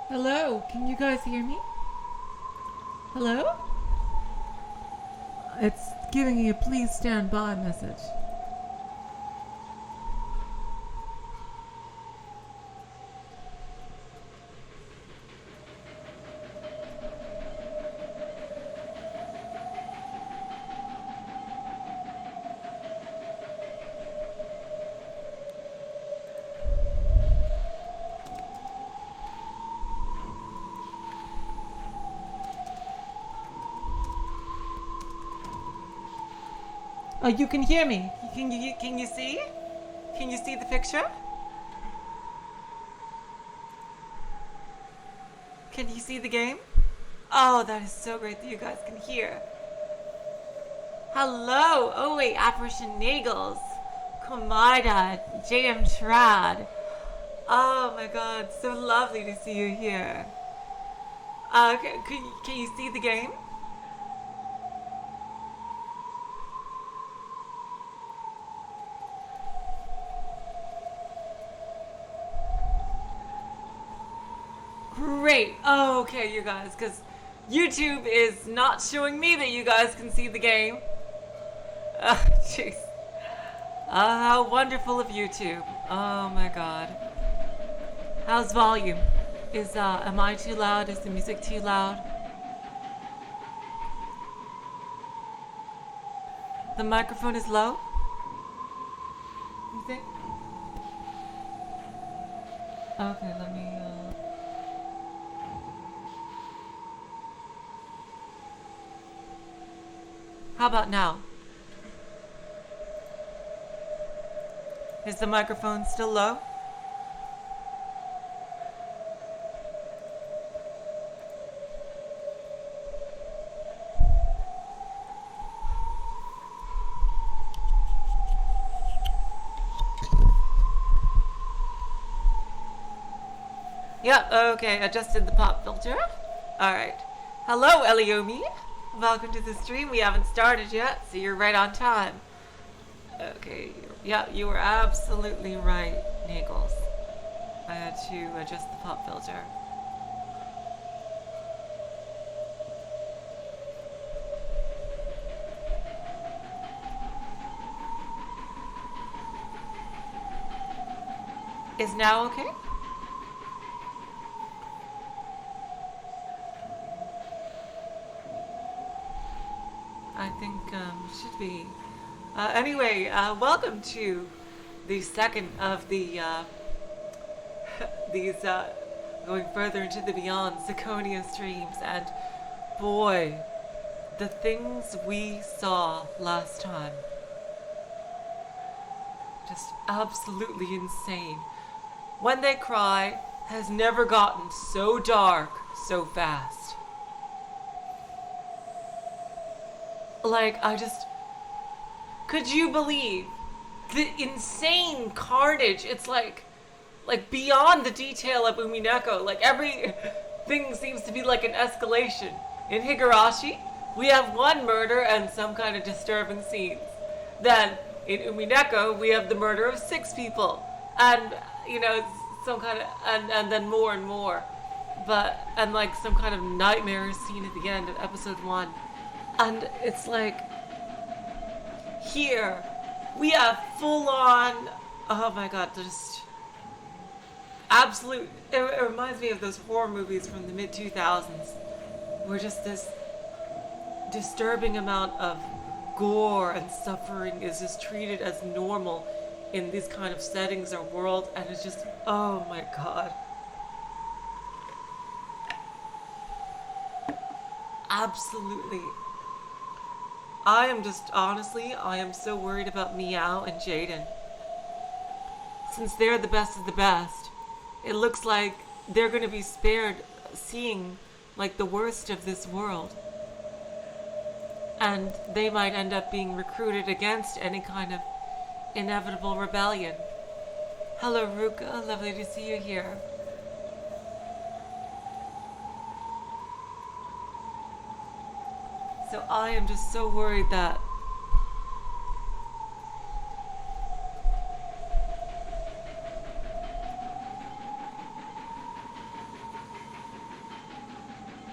Hello, can you guys hear me? Hello? It's giving you a please stand by message. Oh, you can hear me. Can you see? Can you see the picture? Can you see the game? Oh, that is so great that you guys can hear. Hello. Oh wait, Apparition Nagels, Komida, JM Trad. Oh my God, so lovely to see you here. Can you see the game? Great. Oh, okay, you guys, because YouTube is not showing me that you guys can see the game. Jeez. How wonderful of YouTube. Oh my God. How's volume? Am I too loud? Is the music too loud? The microphone is low? You think? Okay, let me, How about now? Is the microphone still low? Yep, okay, adjusted the pop filter. Alright. Hello, Eliomi. Welcome to the stream. We haven't started yet, so you're right on time. Okay, yeah, you were absolutely right, Nagels. I had to adjust the pop filter. Is now okay? I think should be. Anyway, welcome to the second of the these going further into the beyond Ciconia streams, and boy, the things we saw last time, just absolutely insane. When They Cry has never gotten so dark so fast. Like, could you believe the insane carnage? It's like beyond the detail of Umineko. Like, everything seems to be like an escalation. In Higurashi, we have one murder and some kind of disturbing scenes. Then, in Umineko, we have the murder of 6 people. And, some kind of, and then more and more. And like some kind of nightmare scene at the end of episode 1. And it's like, here, we have full on, oh my God, just absolute, it reminds me of those horror movies from the mid-2000s, where just this disturbing amount of gore and suffering is just treated as normal in these kind of settings or world, and it's just, oh my God. Absolutely. I am so worried about Meow and Jaden. Since they're the best of the best, it looks like they're going to be spared seeing like the worst of this world. And they might end up being recruited against any kind of inevitable rebellion. Hello, Ruka. Lovely to see you here. So I am just so worried that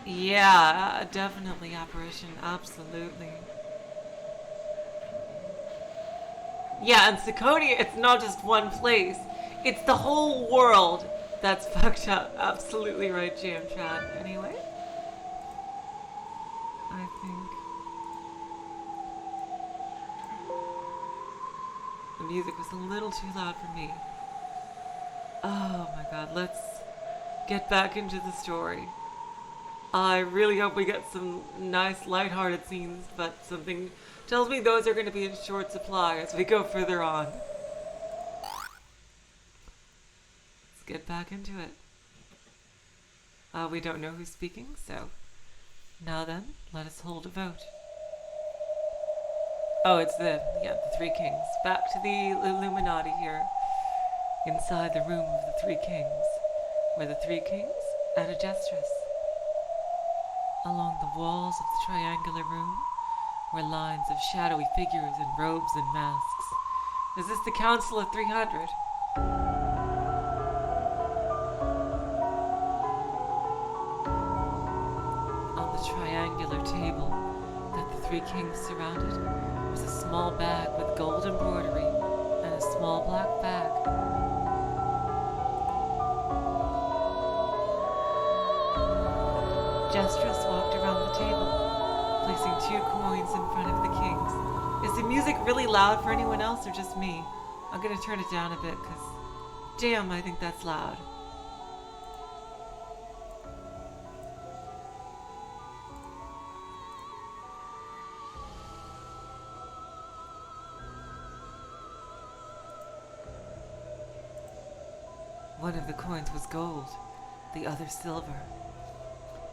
Yeah, definitely apparition, absolutely. Yeah, and Ciconia, it's not just one place. It's the whole world that's fucked up. Absolutely right, Jam Chat. Anyway, I think the music was a little too loud for me. Oh my god, let's get back into the story. I really hope we get some nice lighthearted scenes, but something tells me those are going to be in short supply as we go further on. Let's get back into it. We don't know who's speaking, so now then, let us hold a vote. Oh, it's the three kings. Back to the Illuminati here. Inside the room of the three kings were the three kings and a jestress. Along the walls of the triangular room were lines of shadowy figures in robes and masks. Is this the Council of 300? On the triangular table that the three kings surrounded was a small bag with gold embroidery and a small black bag. Jestress walked around the table, placing 2 coins in front of the kings. Is the music really loud for anyone else or just me? I'm gonna turn it down a bit because, damn, I think that's loud. One of the coins was gold, the other silver.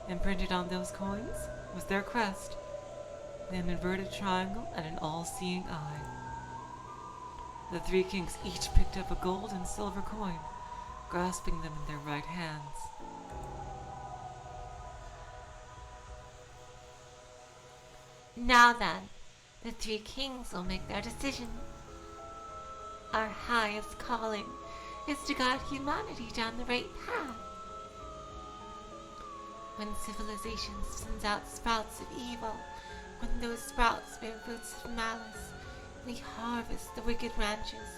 Imprinted on those coins was their crest, an inverted triangle and an all-seeing eye. The three kings each picked up a gold and silver coin, grasping them in their right hands. Now then, the three kings will make their decision. Our highest calling is to guide humanity down the right path. When civilization sends out sprouts of evil, when those sprouts bear roots of malice, we harvest the wicked branches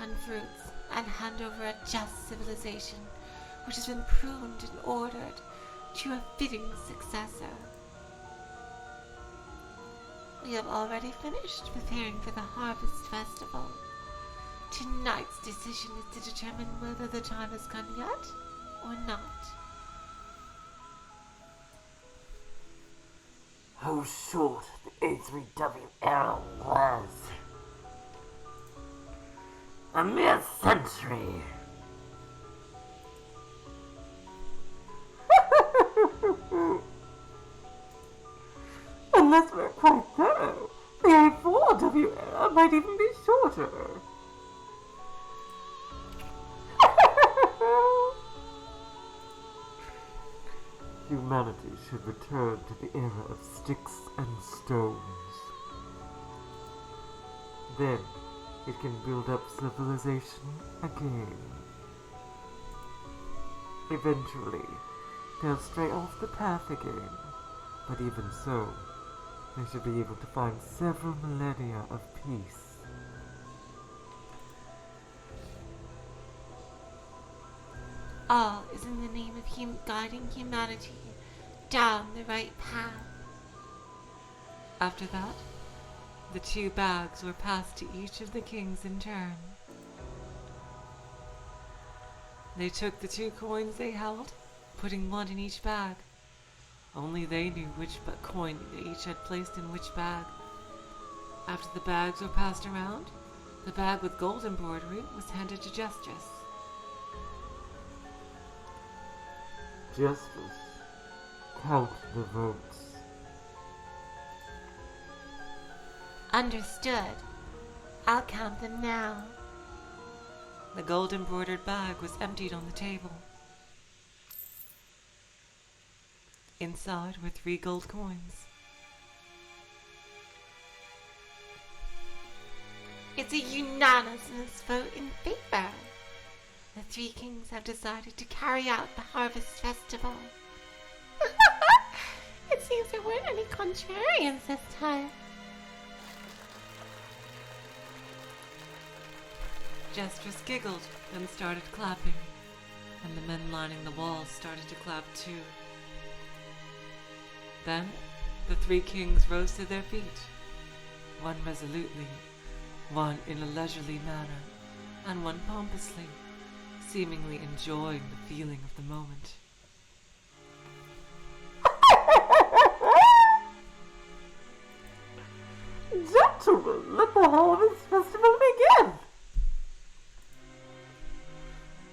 and fruits and hand over a just civilization which has been pruned and ordered to a fitting successor. We have already finished preparing for the harvest festival. Tonight's decision is to determine whether the time has come yet or not. How short the A3W era was. A mere century. Unless we're quite thorough, the A4W era might even be shorter. Humanity should return to the era of sticks and stones. Then it can build up civilization again. Eventually, they'll stray off the path again, but even so, they should be able to find several millennia of peace. All is in the name of guiding humanity down the right path. After that, the 2 bags were passed to each of the kings in turn. They took the 2 coins they held, putting 1 in each bag. Only they knew which coin they each had placed in which bag. After the bags were passed around, the bag with gold embroidery was handed to Jestress. Justice, count the votes. Understood. I'll count them now. The gold embroidered bag was emptied on the table. Inside were 3 gold coins. It's a unanimous vote in favor. The 3 kings have decided to carry out the harvest festival. seems there weren't any contrarians this time. Jestrus giggled and started clapping, and the men lining the walls started to clap too. Then the three kings rose to their feet, one resolutely, one in a leisurely manner, and one pompously, seemingly enjoying the feeling of the moment. Gentlemen, let the Harvest Festival begin!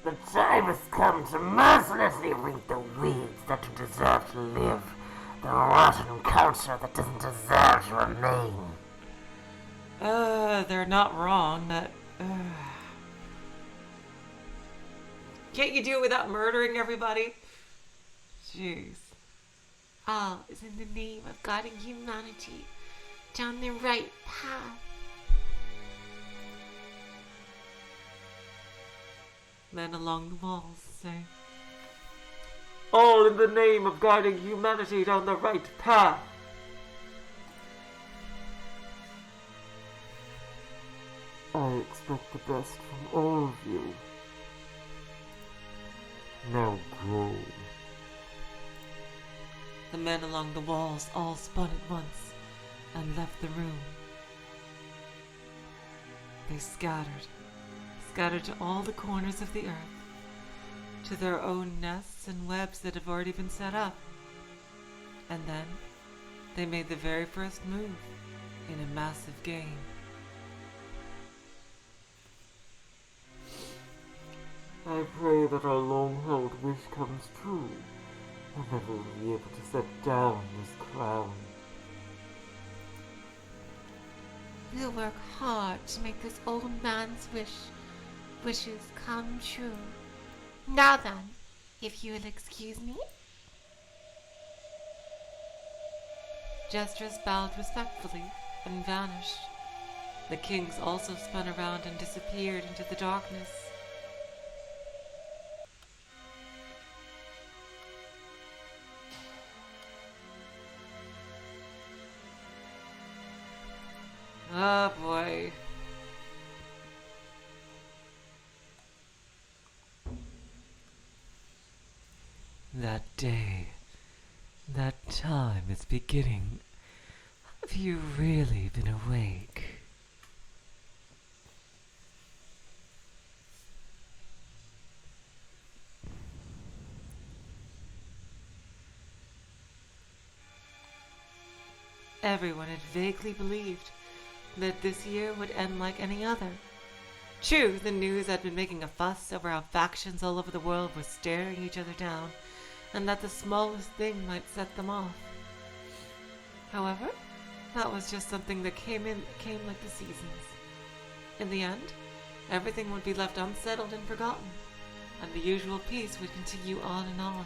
The time has come to mercilessly reap the weeds that don't deserve to live, the rotten culture that doesn't deserve to remain. They're not wrong. Can't you do it without murdering everybody? Jeez. All is in the name of guiding humanity down the right path. Men along the walls say, All in the name of guiding humanity down the right path. I expect the best from all of you. Now go. the men along the walls all spun at once and left the room. They scattered to all the corners of the earth, to their own nests and webs that have already been set up. And then they made the very first move in a massive game. I pray that our long-held wish comes true, and that we'll be able to set down this crown. We'll work hard to make this old man's wishes come true. Now then, if you will excuse me. Jestrus bowed respectfully and vanished. The kings also spun around and disappeared into the darkness. Oh boy. That day, that time is beginning. Have you really been awake? Everyone had vaguely believed that this year would end like any other. True, the news had been making a fuss over how factions all over the world were staring each other down, and that the smallest thing might set them off. However, that was just something that came like the seasons. In the end, everything would be left unsettled and forgotten, and the usual peace would continue on and on.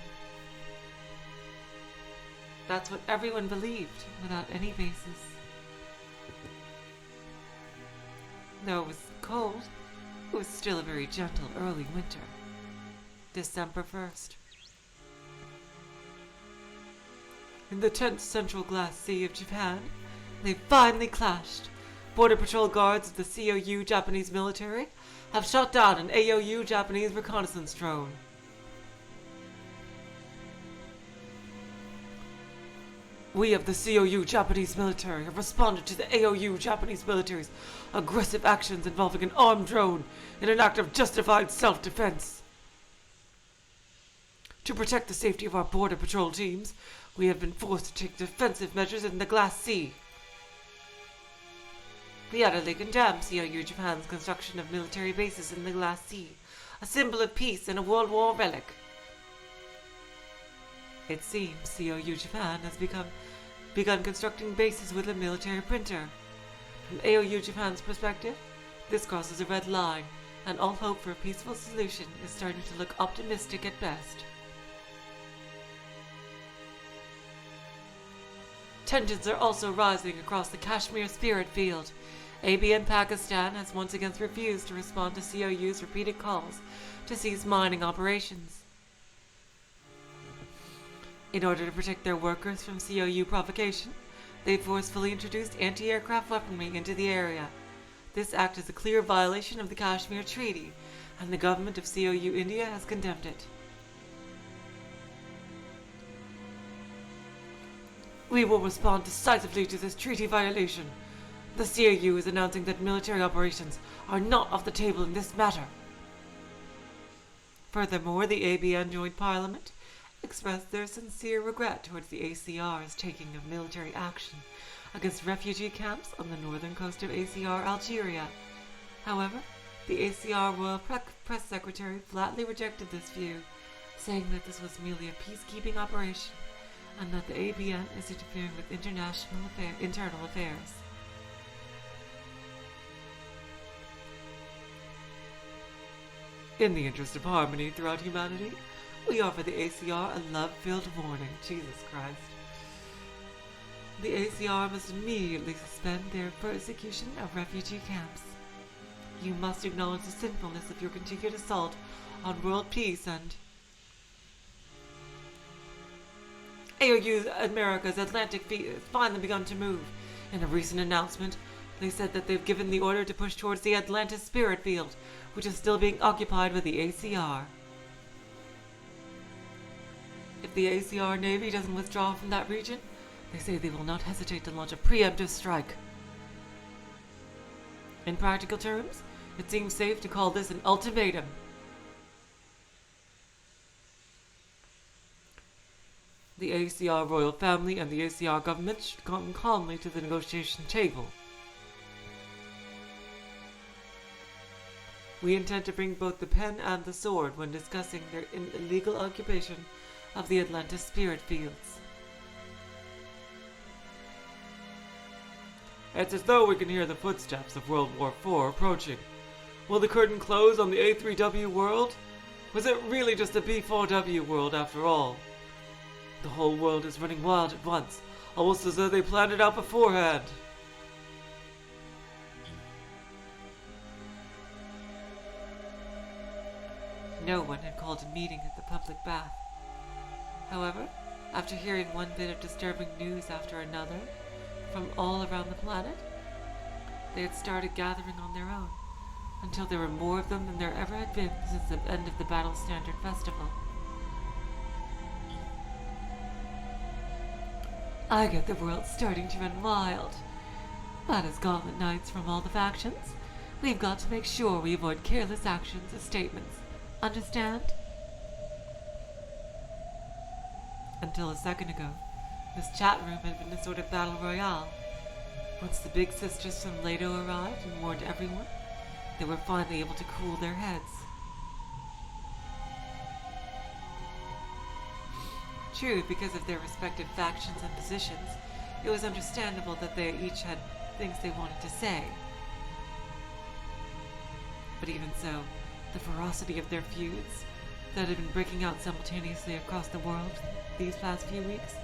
That's what everyone believed, without any basis. Though it was cold, it was still a very gentle early winter. December 1st. In the 10th Central Glass Sea of Japan, they finally clashed. Border Patrol guards of the COU Japanese military have shot down an AOU Japanese reconnaissance drone. We of the COU Japanese military have responded to the AOU Japanese military's aggressive actions involving an armed drone in an act of justified self-defense. To protect the safety of our border patrol teams, we have been forced to take defensive measures in the Glass Sea. We utterly condemn COU Japan's construction of military bases in the Glass Sea, a symbol of peace and a World War relic. It seems COU Japan has begun constructing bases with a military printer. From AOU Japan's perspective, this crosses a red line, and all hope for a peaceful solution is starting to look optimistic at best. Tensions are also rising across the Kashmir Spirit Field. ABN Pakistan has once again refused to respond to COU's repeated calls to cease mining operations. In order to protect their workers from COU provocation, they forcefully introduced anti-aircraft weaponry into the area. This act is a clear violation of the Kashmir Treaty, and the government of COU India has condemned it. We will respond decisively to this treaty violation. The CAU is announcing that military operations are not off the table in this matter. Furthermore, the ABN joined Parliament expressed their sincere regret towards the ACR's taking of military action against refugee camps on the northern coast of ACR, Algeria. However, the ACR Royal Press Secretary flatly rejected this view, saying that this was merely a peacekeeping operation and that the ABN is interfering with internal affairs. In the interest of harmony throughout humanity, we offer the ACR a love-filled warning. Jesus Christ. The ACR must immediately suspend their persecution of refugee camps. You must acknowledge the sinfulness of your continued assault on world peace and AOU America's Atlantic fleet has finally begun to move. In a recent announcement, they said that they've given the order to push towards the Atlantis Spirit Field, which is still being occupied by the ACR. If the ACR Navy doesn't withdraw from that region, they say they will not hesitate to launch a preemptive strike. In practical terms, it seems safe to call this an ultimatum. The ACR royal family and the ACR government should come calmly to the negotiation table. We intend to bring both the pen and the sword when discussing their illegal occupation of the Atlantis Spirit Fields. It's as though we can hear the footsteps of World War IV approaching. Will the curtain close on the A3W world? Was it really just a B4W world after all? The whole world is running wild at once, almost as though they planned it out beforehand. No one had called a meeting at the public bath. However, after hearing one bit of disturbing news after another from all around the planet, they had started gathering on their own, until there were more of them than there ever had been since the end of the Battle Standard Festival. I get the world starting to run wild. But as Gauntlet Knights from all the factions, we've got to make sure we avoid careless actions as statements. Understand? Until a second ago, this chat room had been a sort of battle royale. Once the big sisters from Leto arrived and warned everyone, they were finally able to cool their heads. True, because of their respective factions and positions, it was understandable that they each had things they wanted to say. But even so, the ferocity of their feuds that had been breaking out simultaneously across the world these past few weeks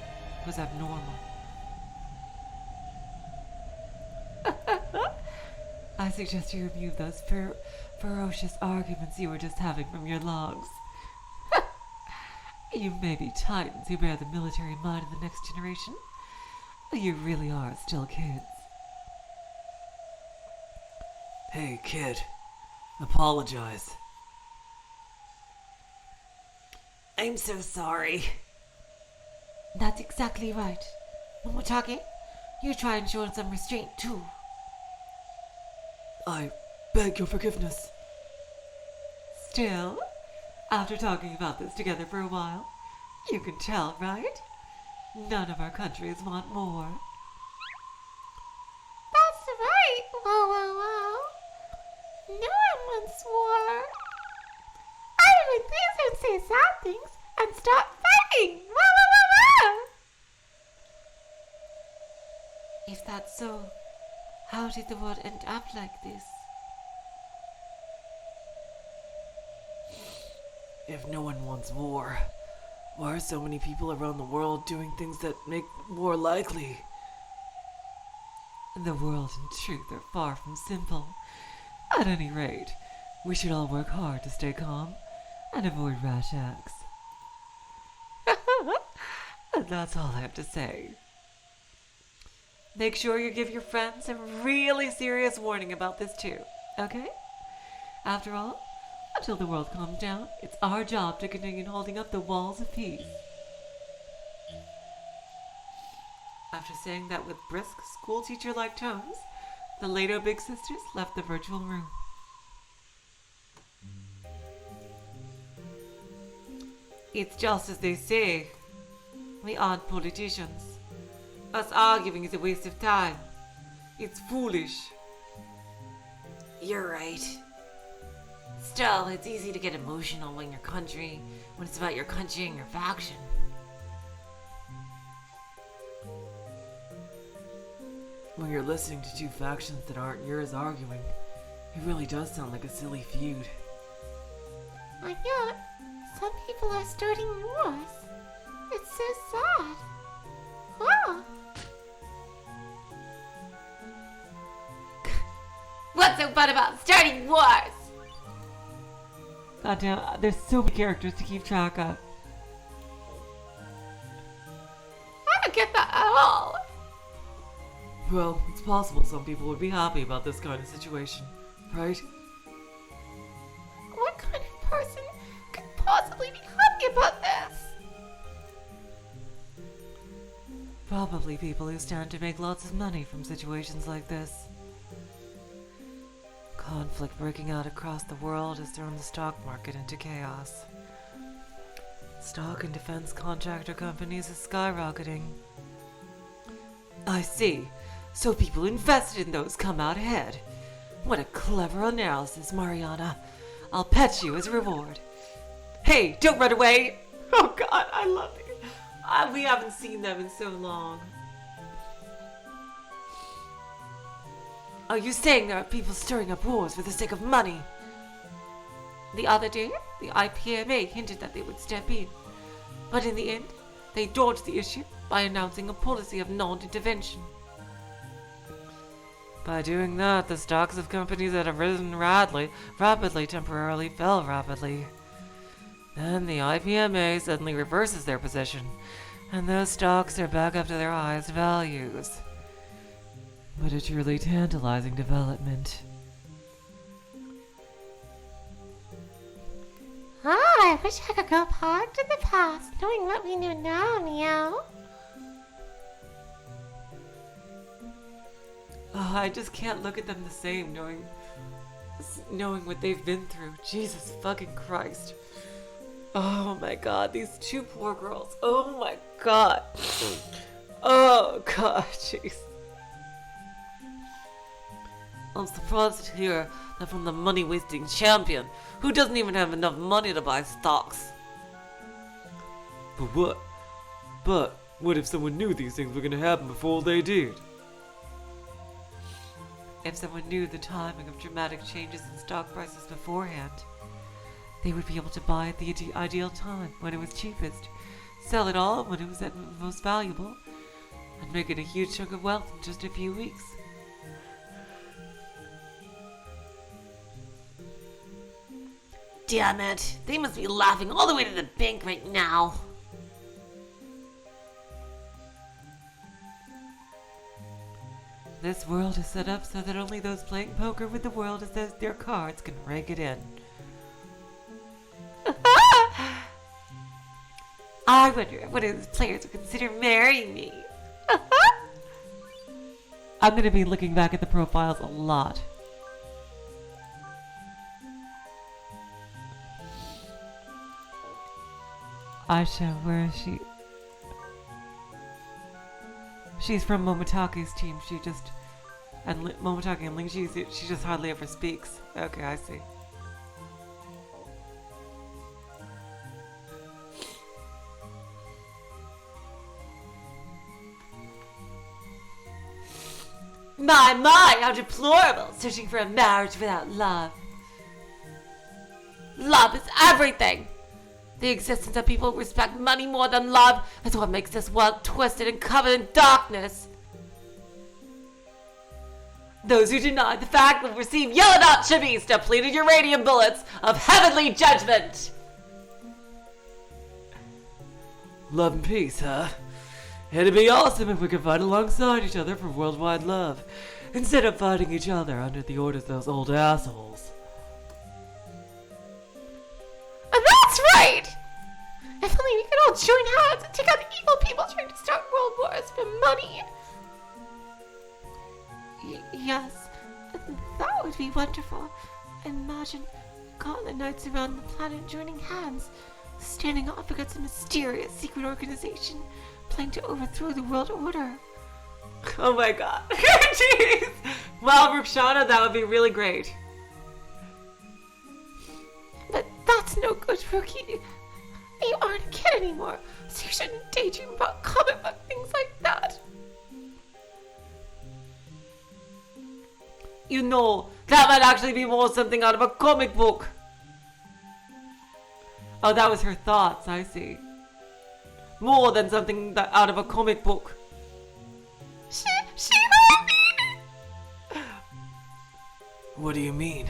was abnormal. I suggest you remove those ferocious arguments you were just having from your logs. You may be titans who bear the military mind of the next generation, but you really are still kids. Hey, kid. Apologize. I'm so sorry. That's exactly right. When we're talking, you try and show some restraint too. I beg your forgiveness. Still, after talking about this together for a while, you can tell, right? None of our countries want more. That's right. Whoa, whoa, whoa. No one wants war. Everyone please don't say sad things and stop fighting. Whoa, whoa, whoa, whoa. If that's so, how did the world end up like this? If no one wants war, why are so many people around the world doing things that make war likely? The world and truth are far from simple. At any rate, we should all work hard to stay calm and avoid rash acts. And that's all I have to say. Make sure you give your friends a really serious warning about this too, okay? After all, until the world calms down, it's our job to continue holding up the walls of peace. After saying that with brisk, schoolteacher-like tones, the Lato Big Sisters left the virtual room. It's just as they say. We aren't politicians. Us arguing is a waste of time. It's foolish. You're right. Still, it's easy to get emotional when it's about your country and your faction. When you're listening to two factions that aren't yours arguing, it really does sound like a silly feud. And yet, some people are starting wars. It's so sad. Wow. What's so fun about starting wars? Goddamn, there's so many characters to keep track of. I don't get that at all. Well, it's possible some people would be happy about this kind of situation, right? What kind of person could possibly be happy about this? Probably people who stand to make lots of money from situations like this. Conflict breaking out across the world has thrown the stock market into chaos. Stock and defense contractor companies are skyrocketing. I see. So people invested in those come out ahead. What a clever analysis, Mariana. I'll pet you as a reward. Hey, don't run away! Oh God, I love you. We haven't seen them in so long. Are you saying there are people stirring up wars for the sake of money? The other day, the IPMA hinted that they would step in. But in the end, they dodged the issue by announcing a policy of non-intervention. By doing that, the stocks of companies that have risen rapidly temporarily fell rapidly. Then the IPMA suddenly reverses their position, and those stocks are back up to their highest values. But a truly tantalizing development. I wish I could go back to the past, knowing what we knew now, meow. I just can't look at them the same, knowing what they've been through. Jesus fucking Christ. Oh my God, these two poor girls. Oh my God. Oh God, jeez. I'm surprised to hear that from the money-wasting champion, who doesn't even have enough money to buy stocks. But what if someone knew these things were going to happen before they did? If someone knew the timing of dramatic changes in stock prices beforehand, they would be able to buy at the ideal time, when it was cheapest, sell it all when it was at most valuable, and make it a huge chunk of wealth in just a few weeks. Damn it, they must be laughing all the way to the bank right now. This world is set up so that only those playing poker with the world as their cards can rake it in. I wonder if one of those players would consider marrying me. I'm going to be looking back at the profiles a lot. Aisha, where is she? She's from Momotake's team. Momotake and Ling, she just hardly ever speaks. Okay, I see. My, how deplorable, searching for a marriage without love. Love is everything. The existence of people who respect money more than love is what makes this world twisted and covered in darkness. Those who deny the fact will receive Yellow Chibi's depleted uranium bullets of heavenly judgment. Love and peace, huh? It'd be awesome if we could fight alongside each other for worldwide love, instead of fighting each other under the orders of those old assholes. And that's right! If only we could all join hands and take out the evil people trying to start world wars for money. Yes, that would be wonderful. Imagine Gauntlet Knights around the planet joining hands, standing off against a mysterious secret organization planning to overthrow the world order. Oh my god. Jeez! Well, Rukshana, that would be really great. But that's no good, Rookie. You aren't a kid anymore, so you shouldn't daydream about comic book things like that. You know, that might actually be more something out of a comic book. Oh, that was her thoughts, I see. More than something out of a comic book. She heard me! What do you mean?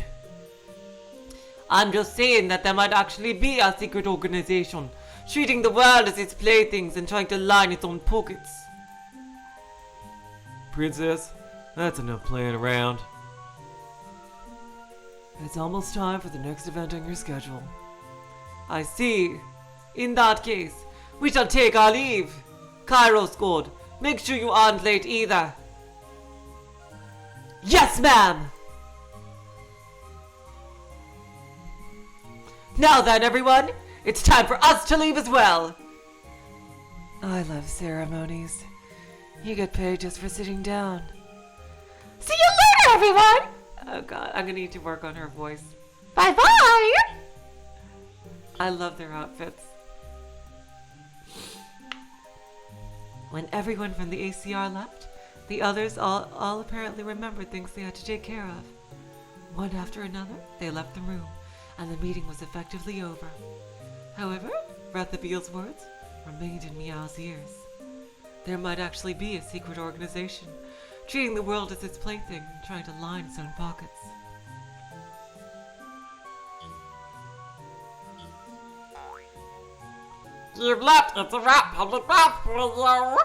I'm just saying that there might actually be a secret organization, treating the world as its playthings and trying to line its own pockets. Princess, that's enough playing around. It's almost time for the next event on your schedule. I see. In that case, we shall take our leave. Kairos God, make sure you aren't late either. Yes, ma'am! Now then, everyone, it's time for us to leave as well. I love ceremonies. You get paid just for sitting down. See you later, everyone! Oh god, I'm gonna need to work on her voice. Bye-bye! I love their outfits. When everyone from the ACR left, the others all apparently remembered things they had to take care of. One after another, they left the room, and the meeting was effectively over. However, Rathabeel's words remained in Meow's ears. There might actually be a secret organization, treating the world as its plaything and trying to line its own pockets. You've left, it's a wrap, public bath for you!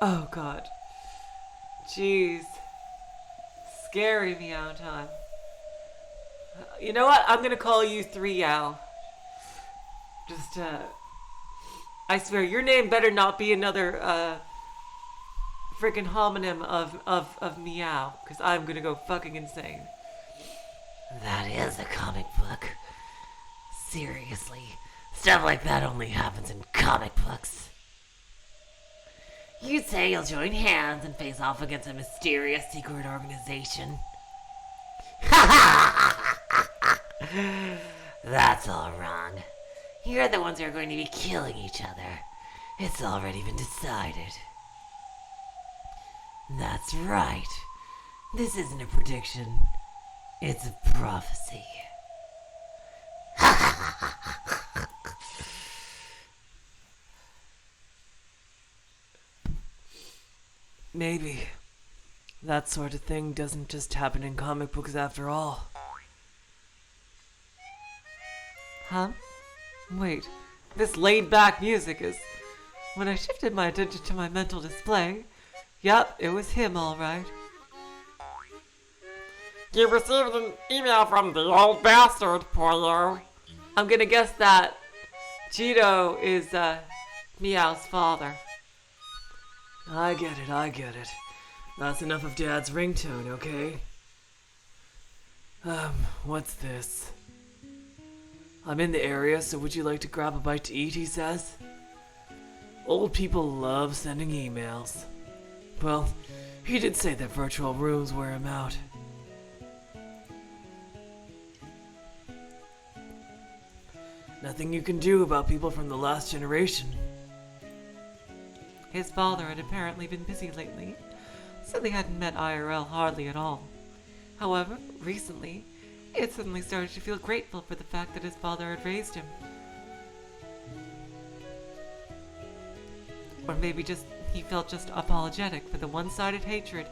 Oh god. Jeez. Scary Meow time. You know what? I'm gonna call you 3Yow. Just, I swear, your name better not be another, freaking homonym of Meow, because I'm gonna go fucking insane. That is a comic book. Seriously, stuff like that only happens in comic books. You say you'll join hands and face off against a mysterious secret organization. That's all wrong. You're the ones who are going to be killing each other. It's already been decided. That's right. This isn't a prediction. It's a prophecy. Maybe. That sort of thing doesn't just happen in comic books after all. Huh? Wait, this laid-back music is... When I shifted my attention to my mental display, yep, it was him all right. You received an email from the old bastard, Pollo. I'm gonna guess that Cheeto is, Meow's father. I get it. That's enough of Dad's ringtone, okay? What's this? I'm in the area, so would you like to grab a bite to eat, he says. Old people love sending emails. Well, he did say that virtual rooms wear him out. Nothing you can do about people from the last generation. His father had apparently been busy lately, so they hadn't met IRL hardly at all. However, recently, he had suddenly started to feel grateful for the fact that his father had raised him. Or maybe he felt just apologetic for the one-sided hatred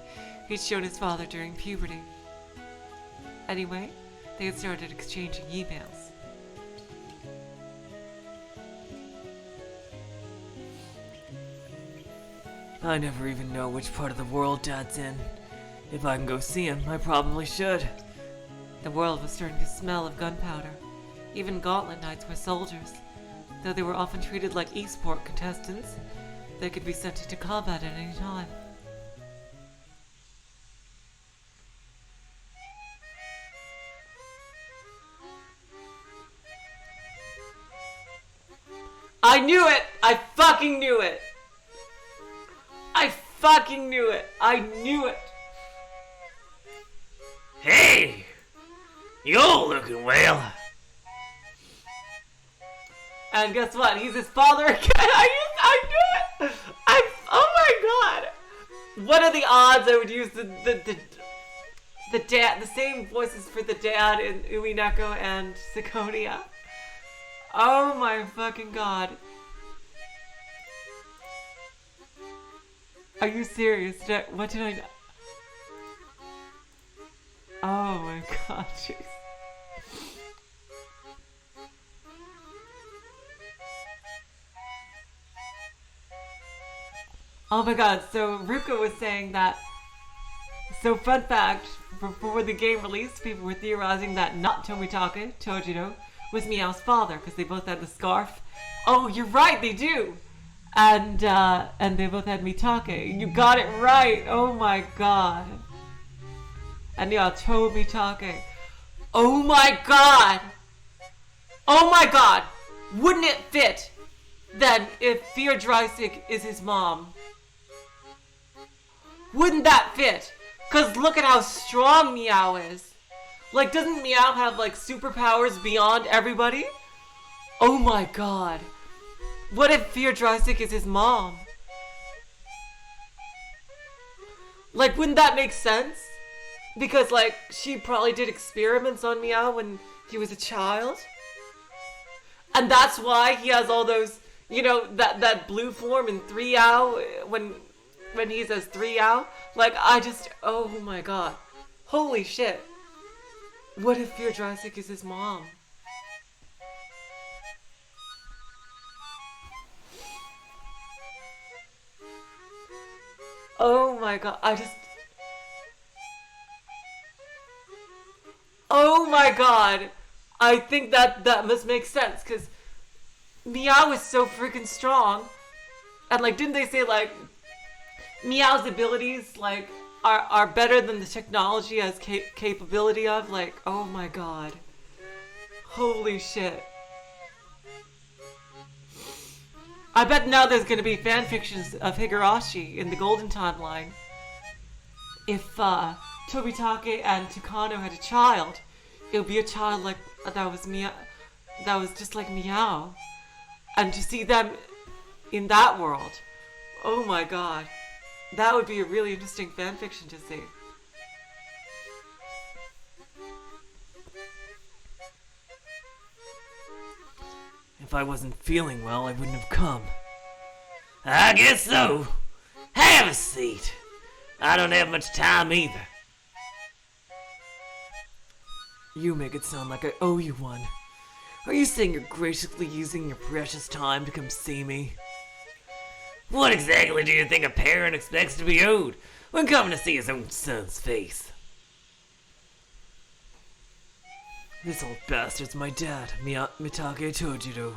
he'd shown his father during puberty. Anyway, they had started exchanging emails. I never even know which part of the world Dad's in. If I can go see him, I probably should. The world was starting to smell of gunpowder. Even Gauntlet Knights were soldiers. Though they were often treated like e-sport contestants, they could be sent into combat at any time. I knew it! I fucking knew it! I fucking knew it! I knew it! Hey! You're looking well. And guess what? He's his father again! I knew it! Oh my god! What are the odds I would use the dad, the same voices for the dad in Umineko and Ciconia? Oh my fucking god. Are you serious? What did I... Oh my god, jeez. Oh my god, so Ruka was saying that... So fun fact, before the game released, people were theorizing that not Tomitake, Tojiro, was Meow's father, because they both had the scarf. Oh, you're right, they do! And they both had Mitake. You got it right! Oh my god. And yeah, Tomitake. Oh my god! Oh my god! Wouldn't it fit, then, if Fear Dreisig is his mom? Wouldn't that fit? Cause look at how strong Meow is. Like, doesn't Meow have, like, superpowers beyond everybody? Oh my god. What if Fear Dreisig is his mom? Like, wouldn't that make sense? Because, like, she probably did experiments on Meow when he was a child. And that's why he has all those, you know, that blue form in 3-ow when he says 3-ow. Like, oh my god. Holy shit. What if Fear Dreisig is his mom? Oh my god, oh my god! I think that must make sense, because Meow is so freaking strong. And, like, didn't they say, like, Meow's abilities, like, are better than the technology has capability of? Like, oh my god. Holy shit. I bet now there's gonna be fanfictions of Higurashi in the Golden Timeline. If Tobitake and Tucano had a child, it would be a child like that was just like Meow. And to see them in that world, oh my god, that would be a really interesting fanfiction to see. If I wasn't feeling well, I wouldn't have come. I guess so. Have a seat. I don't have much time either. You make it sound like I owe you one. Are you saying you're graciously using your precious time to come see me? What exactly do you think a parent expects to be owed when coming to see his own son's face? This old bastard's my dad, Mitake Tojiro.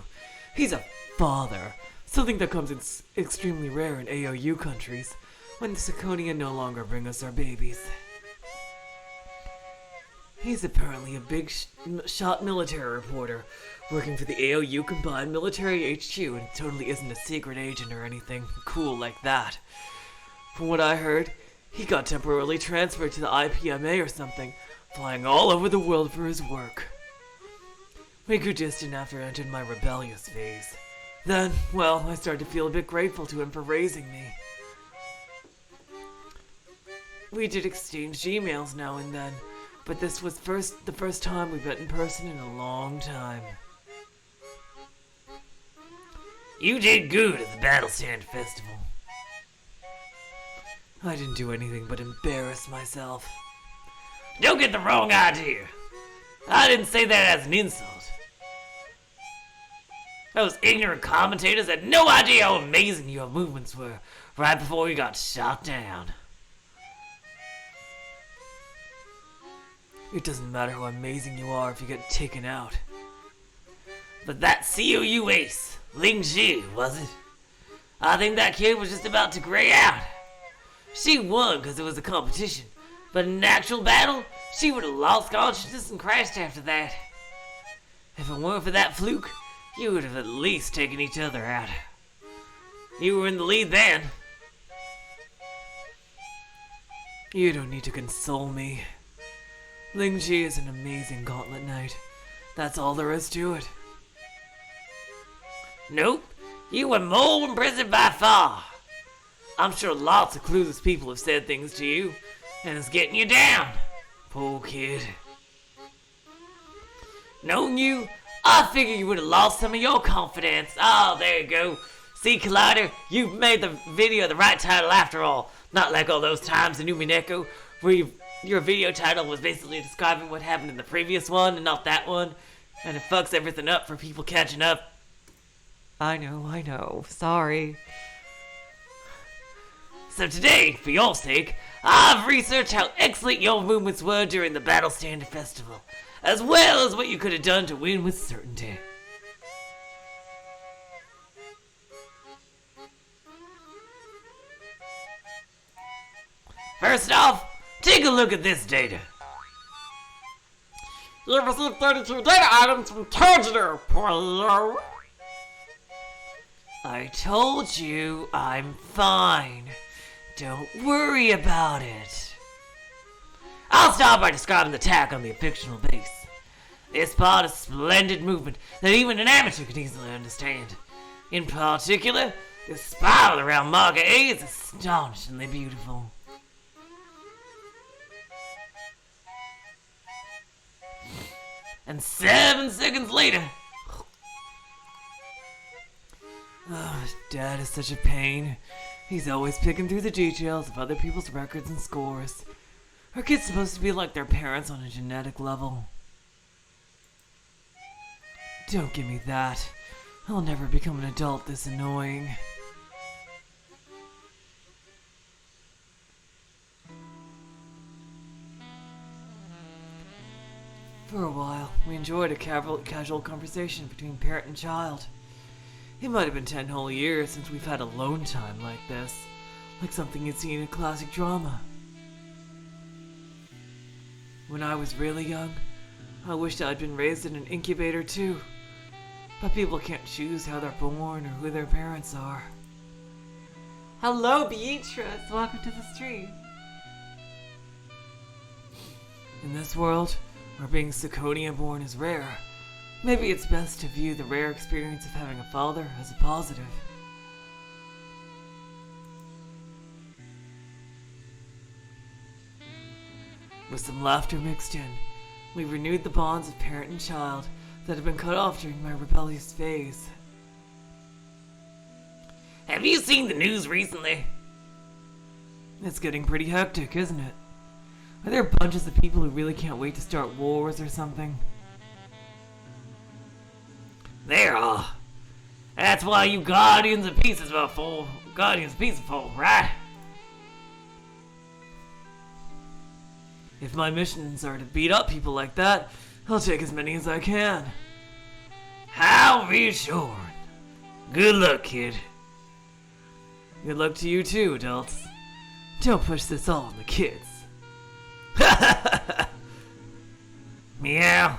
He's a father, something that comes in extremely rare in AOU countries, when the Ciconia no longer bring us our babies. He's apparently a big shot military reporter, working for the AOU Combined Military HQ, and totally isn't a secret agent or anything cool like that. From what I heard, he got temporarily transferred to the IPMA or something, flying all over the world for his work. We grew distant after I entered my rebellious phase. Then, well, I started to feel a bit grateful to him for raising me. We did exchange emails now and then, but this was the first time we met in person in a long time. You did good at the Battle Stand Festival. I didn't do anything but embarrass myself. Don't get the wrong idea. I didn't say that as an insult. Those ignorant commentators had no idea how amazing your movements were right before you got shot down. It doesn't matter how amazing you are if you get taken out. But that COU ace, Ling Ji, was it? I think that kid was just about to gray out. She won because it was a competition, but in an actual battle, she would have lost consciousness and crashed after that. If it weren't for that fluke, you would have at least taken each other out. You were in the lead then. You don't need to console me. Ling Ji is an amazing Gauntlet Knight. That's all there is to it. Nope, you were more impressive by far. I'm sure lots of clueless people have said things to you, and it's getting you down. Poor kid. Knowing you, I figured you would have lost some of your confidence. Oh, there you go. See, Collider, you've made the video the right title after all. Not like all those times in Umineko where your video title was basically describing what happened in the previous one and not that one. And it fucks everything up for people catching up. I know. Sorry. So today, for your sake, I've researched how excellent your movements were during the Battle Standard Festival, as well as what you could have done to win with certainty. First off, take a look at this data. You've received 32 data items from Targeter, Polio. I told you I'm fine. Don't worry about it. I'll start by describing the attack on the fictional base. This part is splendid movement that even an amateur could easily understand. In particular, the spiral around Marga A is astonishingly beautiful. And 7 seconds later... Oh, Dad is such a pain. He's always picking through the details of other people's records and scores. Our kids supposed to be like their parents on a genetic level. Don't give me that. I'll never become an adult this annoying. For a while, we enjoyed a casual conversation between parent and child. It might have been 10 whole years since we've had alone time like this, like something you'd see in a classic drama. When I was really young, I wished I'd been raised in an incubator too. But people can't choose how they're born or who their parents are. Hello, Beatrice. Welcome to the stream. In this world, where being Ciconia born is rare, maybe it's best to view the rare experience of having a father as a positive. With some laughter mixed in, we renewed the bonds of parent and child that had been cut off during my rebellious phase. Have you seen the news recently? It's getting pretty hectic, isn't it? Are there bunches of people who really can't wait to start wars or something? There are. That's why you Guardians of Peace are for, right? If my missions are to beat up people like that, I'll take as many as I can. How reassuring. Good luck, kid. Good luck to you too, adults. Don't push this all on the kids. Meow.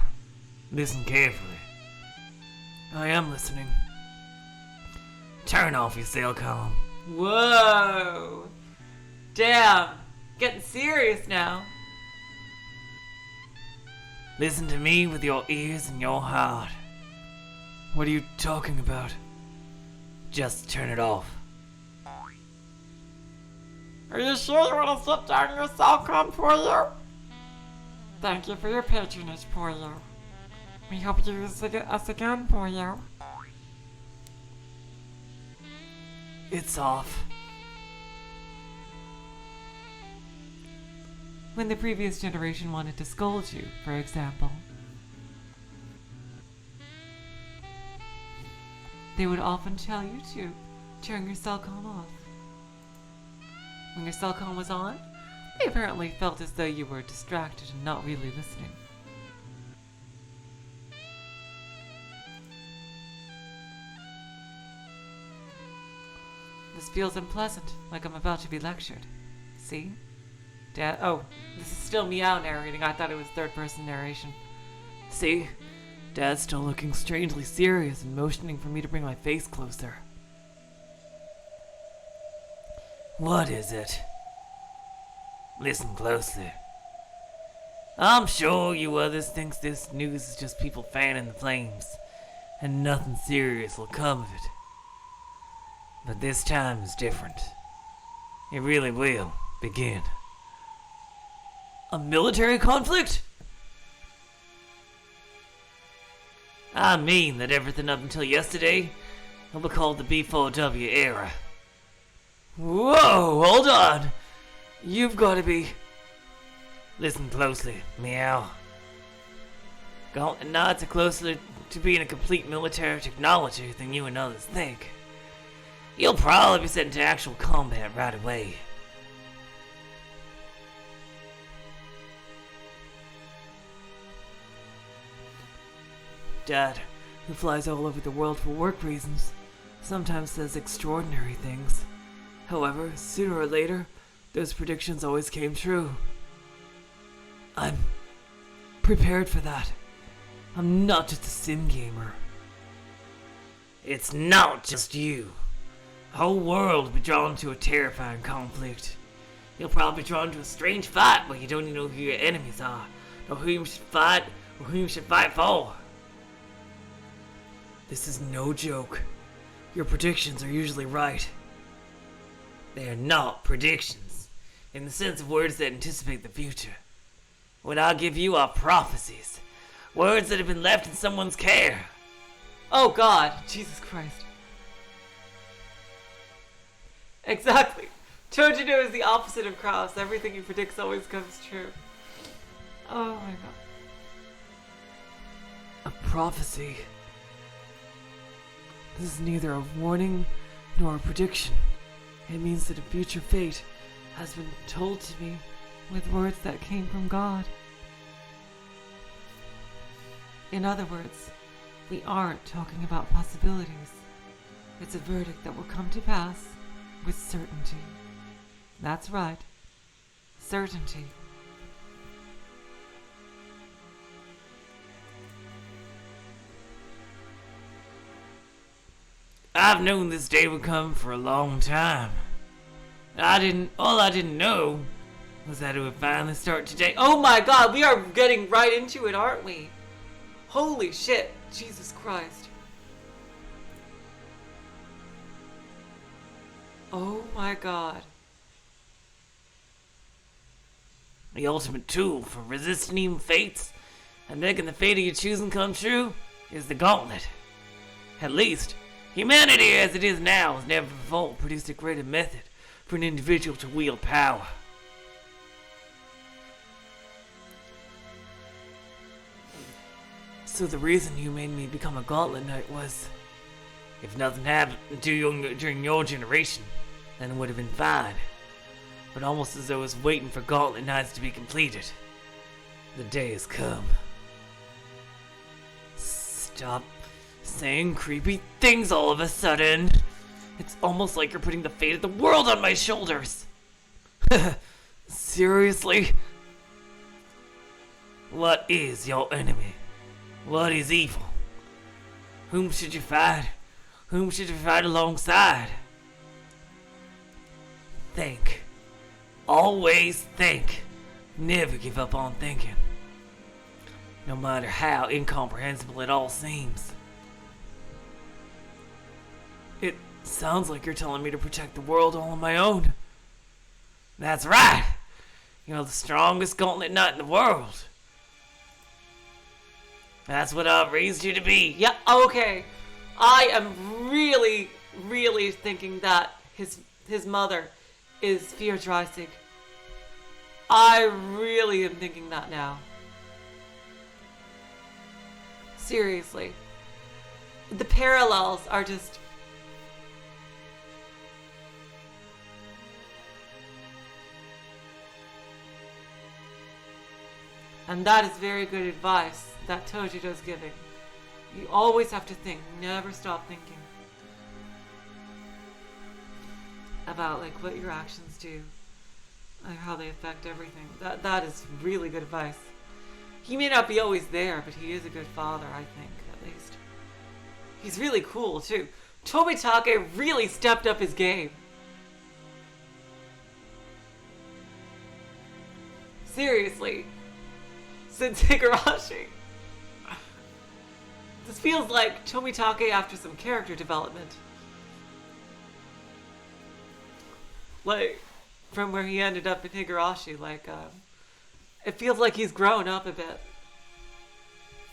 Listen carefully. I am listening. Turn off your cell comm. Whoa. Damn. Getting serious now. Listen to me with your ears and your heart. What are you talking about? Just turn it off. Are you sure you want to sit down your Salcom, Polio? Thank you for your patronage, Polio. We hope you use us again, Polio. It's off. When the previous generation wanted to scold you, for example, they would often tell you to turn your cellcom off. When your cellcom was on, they apparently felt as though you were distracted and not really listening. This feels unpleasant, like I'm about to be lectured. See? Dad, oh, this is still Meow narrating. I thought it was third-person narration. See? Dad's still looking strangely serious and motioning for me to bring my face closer. What is it? Listen closely. I'm sure you others think this news is just people fanning the flames, and nothing serious will come of it. But this time is different. It really will begin. A military conflict? I mean that everything up until yesterday will be called the B4W era. Whoa, hold on. You've got to be... Listen closely, Meow. Gauntlet Knights are closer to being a complete military technology than you and others think. You'll probably be sent into actual combat right away. Dad, who flies all over the world for work reasons, sometimes says extraordinary things. However, sooner or later, those predictions always came true. I'm prepared for that. I'm not just a sim gamer. It's not just you. The whole world will be drawn to a terrifying conflict. You'll probably be drawn to a strange fight where you don't even know who your enemies are, or who you should fight, or who you should fight for. This is no joke. Your predictions are usually right. They are not predictions, in the sense of words that anticipate the future. What I give you are prophecies, words that have been left in someone's care. Oh God, Jesus Christ. Exactly. Chojino is the opposite of Kraus. Everything he predicts always comes true. Oh my God. A prophecy. This is neither a warning nor a prediction. It means that a future fate has been told to me With words that came from God. In other words, we aren't talking about possibilities. It's a verdict that will come to pass with certainty. That's right. Certainty. I've known this day would come for a long time. All I didn't know was that it would finally start today. Oh my God, we are getting right into it, aren't we? Holy shit, Jesus Christ. Oh my God. The ultimate tool for resisting evil fates and making the fate of your choosing come true is the Gauntlet. At least, humanity as it is now has never before produced a greater method for an individual to wield power. So the reason you made me become a Gauntlet Knight was... If nothing happened during your generation, then it would have been fine. But almost as though it was waiting for Gauntlet Knights to be completed. The day has come. Stop saying creepy things all of a sudden. It's almost like you're putting the fate of the world on my shoulders. Seriously? What is your enemy? What is evil? Whom should you fight? Whom should you fight alongside? Think. Always think. Never give up on thinking. No matter how incomprehensible it all seems. It sounds like you're telling me to protect the world all on my own. That's right. You're the strongest Gauntlet Knight in the world. That's what I've raised you to be. Yeah, okay. I am really, really thinking that his mother is Fear Dreisig. I really am thinking that now. Seriously. the parallels are just... And that is very good advice that Tojido's giving. You always have to think, never stop thinking about like what your actions do, like how they affect everything. That is really good advice. He may not be always there, but he is a good father, I think, at least. He's really cool too. Tomitake really stepped up his game. Seriously. Since Higurashi. This feels like Tomitake after some character development. Like, from where he ended up in Higurashi, like, it feels like he's grown up a bit.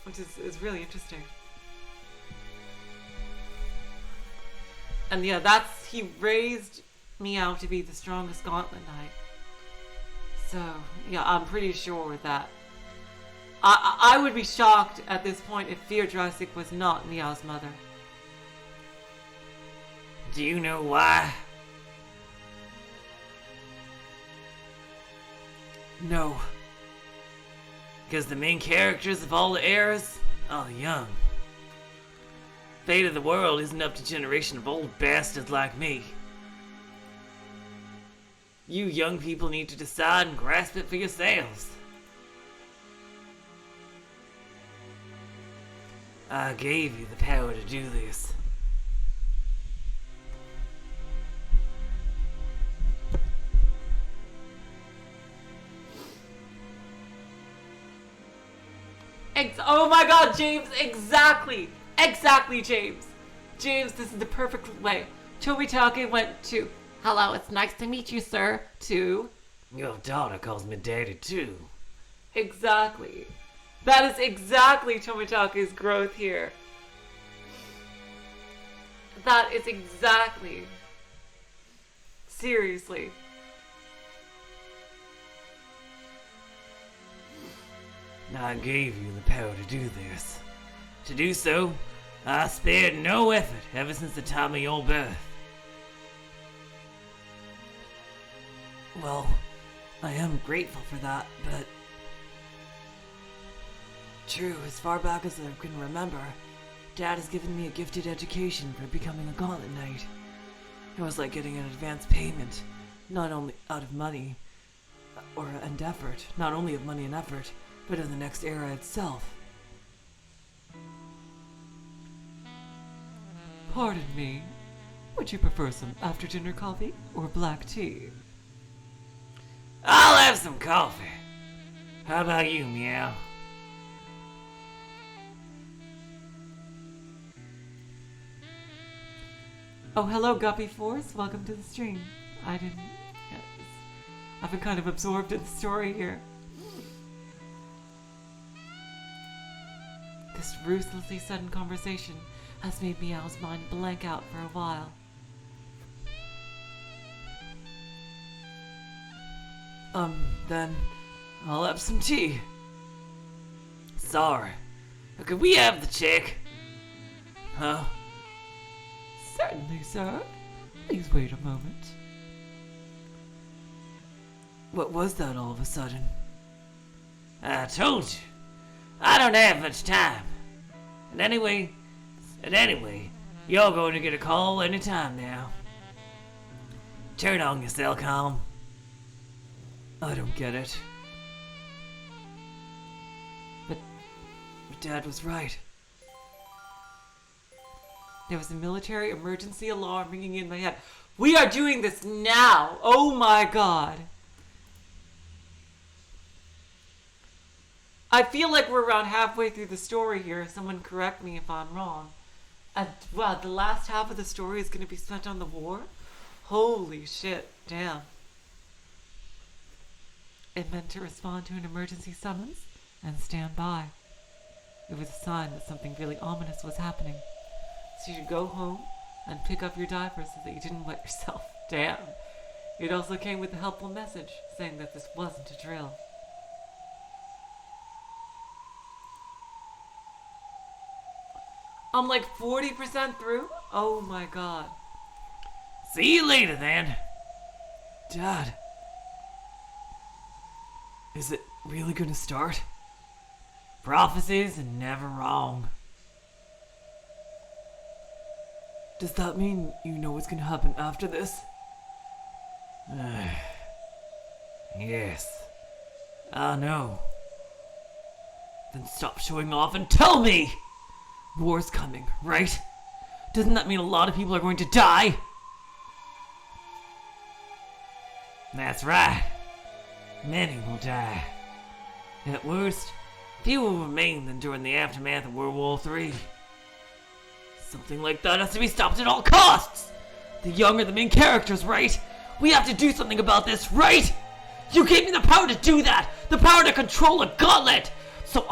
Which is really interesting. And yeah, he raised Meow to be the strongest Gauntlet Knight. So, yeah, I'm pretty sure that I would be shocked at this point if Fear-Drastic was not Meow's mother. Do you know why? No. Because the main characters of all the eras are young. Fate of the world isn't up to generation of old bastards like me. You young people need to decide and grasp it for yourselves. I gave you the power to do this. Oh my god, James, exactly! Exactly, James! James, this is the perfect way. Tomitake went to, hello, it's nice to meet you, sir, to... Your daughter calls me daddy too. Exactly. That is exactly Tomitake's growth here. That is exactly. Seriously. I gave you the power to do this. To do so, I spared no effort ever since the time of your birth. Well, I am grateful for that, but... True, as far back as I can remember, Dad has given me a gifted education for becoming a Gauntlet Knight. It was like getting an advance payment, not only out of money, and effort, not only of money and effort, but of the next era itself. Pardon me. Would you prefer some after-dinner coffee or black tea? I'll have some coffee. How about you, Meow? Oh, hello, Guppy Force. Welcome to the stream. I've been kind of absorbed in the story here. This ruthlessly sudden conversation has made Meow's mind blank out for a while. Then I'll have some tea. Sorry. Could we have the check? Huh? Certainly, sir. Please wait a moment. What was that all of a sudden? I told you. I don't have much time. And anyway, you're going to get a call anytime now. Turn on your cell comm. I don't get it. But Dad was right. There was a military emergency alarm ringing in my head. We are doing this now! Oh my god! I feel like we're around halfway through the story here. Someone correct me if I'm wrong. Wow, the last half of the story is going to be spent on the war? Holy shit, damn. It meant to respond to an emergency summons and stand by. It was a sign that something really ominous was happening. So you should go home and pick up your diapers so that you didn't wet yourself. Damn. It also came with a helpful message saying that this wasn't a drill. I'm like 40% through? Oh my god. See you later, then. Dad. Is it really gonna start? Prophecies are never wrong. Does that mean you know what's gonna happen after this? Yes. I know. Then stop showing off and tell me! War's coming, right? Doesn't that mean a lot of people are going to die? That's right. Many will die. At worst, few will remain than during the aftermath of World War III. Something like that has to be stopped at all costs! The young are the main characters, right? We have to do something about this, right? You gave me the power to do that! The power to control a gauntlet! So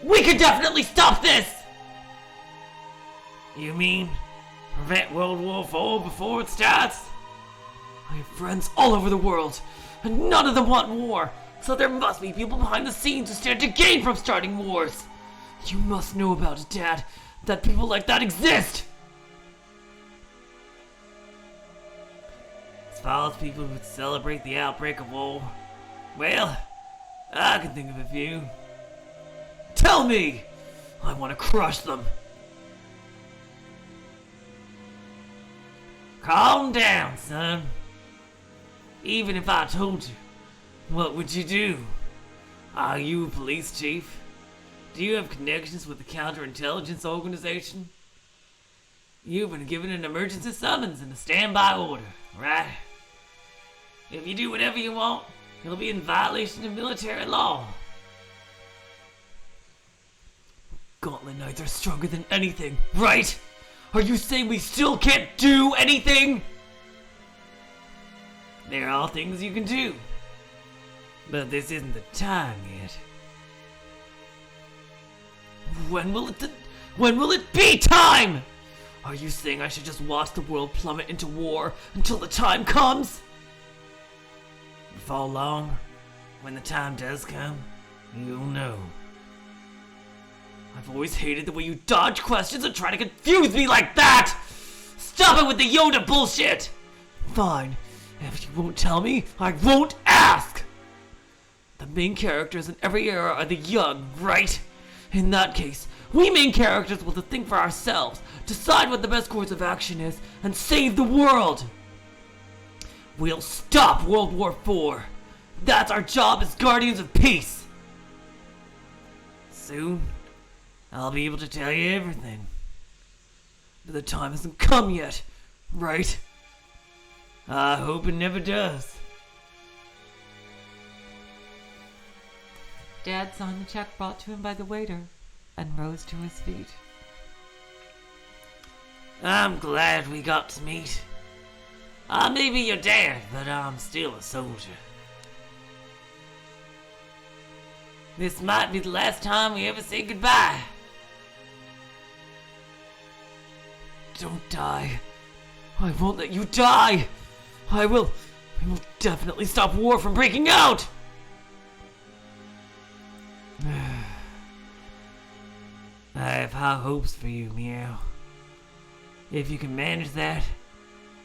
we can definitely stop this! You mean prevent World War IV before it starts? I have friends all over the world, and none of them want war, so there must be people behind the scenes who stand to gain from starting wars. You must know about it, Dad, that people like that exist! As far as people who would celebrate the outbreak of war, well, I can think of a few. Tell me! I want to crush them. Calm down, son. Even if I told you, what would you do? Are you a police chief? Do you have connections with the counterintelligence organization? You've been given an emergency summons and a standby order, right? If you do whatever you want, it'll be in violation of military law. Gauntlet Knights are stronger than anything, right? Are you saying we still can't do anything? There are things you can do. But this isn't the time yet. When will it be time? Are you saying I should just watch the world plummet into war until the time comes? Before long, when the time does come, you'll know. I've always hated the way you dodge questions and try to confuse me like that! Stop it with the Yoda bullshit! Fine. If you won't tell me, I won't ask! The main characters in every era are the young, right? In that case, we main characters will have to think for ourselves, decide what the best course of action is, and save the world! We'll stop World War IV! That's our job as Guardians of Peace! Soon, I'll be able to tell you everything. But the time hasn't come yet, right? I hope it never does. Dad signed the check brought to him by the waiter and rose to his feet. I'm glad we got to meet. I may be your dad, but I'm still a soldier. This might be the last time we ever say goodbye. Don't die. I won't let you die. I will definitely stop war from breaking out. I have high hopes for you, Meow. If you can manage that,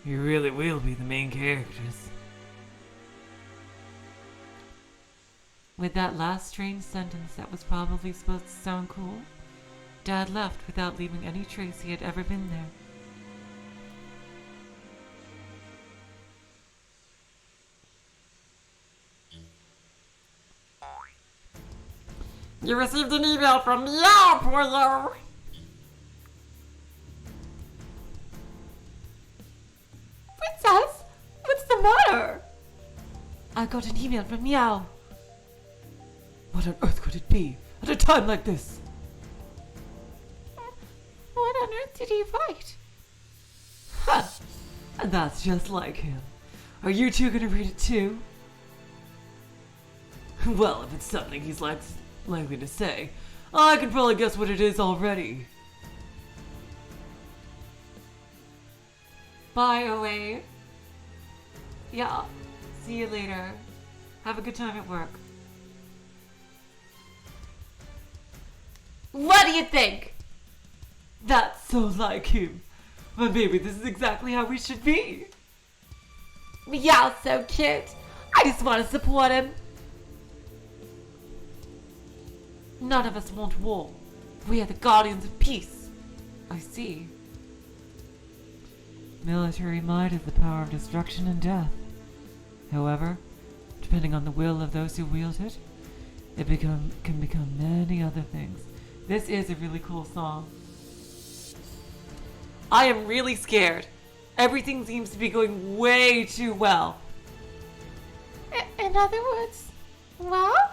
you really will be the main characters. With that last strange sentence that was probably supposed to sound cool, Dad left without leaving any trace he had ever been there. You received an email from Meow, boyo! Princess, what's the matter? I got an email from Meow. What on earth could it be at a time like this? What on earth did he write? Ha! And that's just like him. Are you two gonna read it too? Well, if it's something he's likely to say, I can probably guess what it is already. Bye, OA. Yeah, see you later. Have a good time at work. What do you think? That's so like him. But baby, this is exactly how we should be. Meow's so cute. I just want to support him. None of us want war. We are the guardians of peace. I see. Military might is the power of destruction and death. However, depending on the will of those who wield it, can become many other things. This is a really cool song. I am really scared. Everything seems to be going way too well. In other words, well,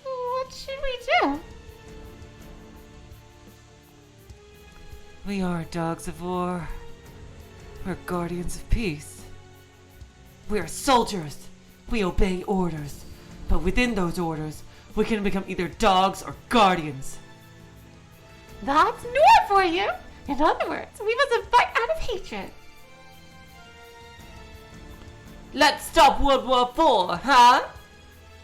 what should we do? We aren't dogs of war. We're guardians of peace. We are soldiers. We obey orders. But within those orders, we can become either dogs or guardians. That's new for you. In other words, we must fight out of hatred. Let's stop World War IV, huh?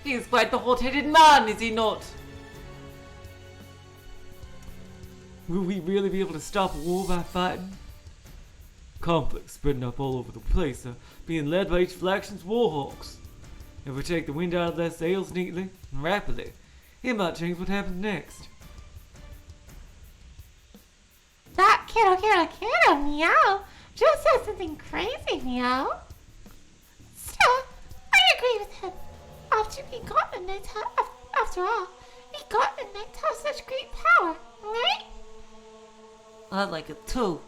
He's quite the hot-headed man, is he not? Will we really be able to stop a war by fighting? Conflict spreading up all over the place, being led by each faction's warhawks. If we take the wind out of their sails neatly and rapidly, it might change what happens next. That kiddo, meow. Just said something crazy, meow. Still, I agree with him. After we Gauntlet Knights, after all, we Gauntlet Knights have such great power, right? I like it too.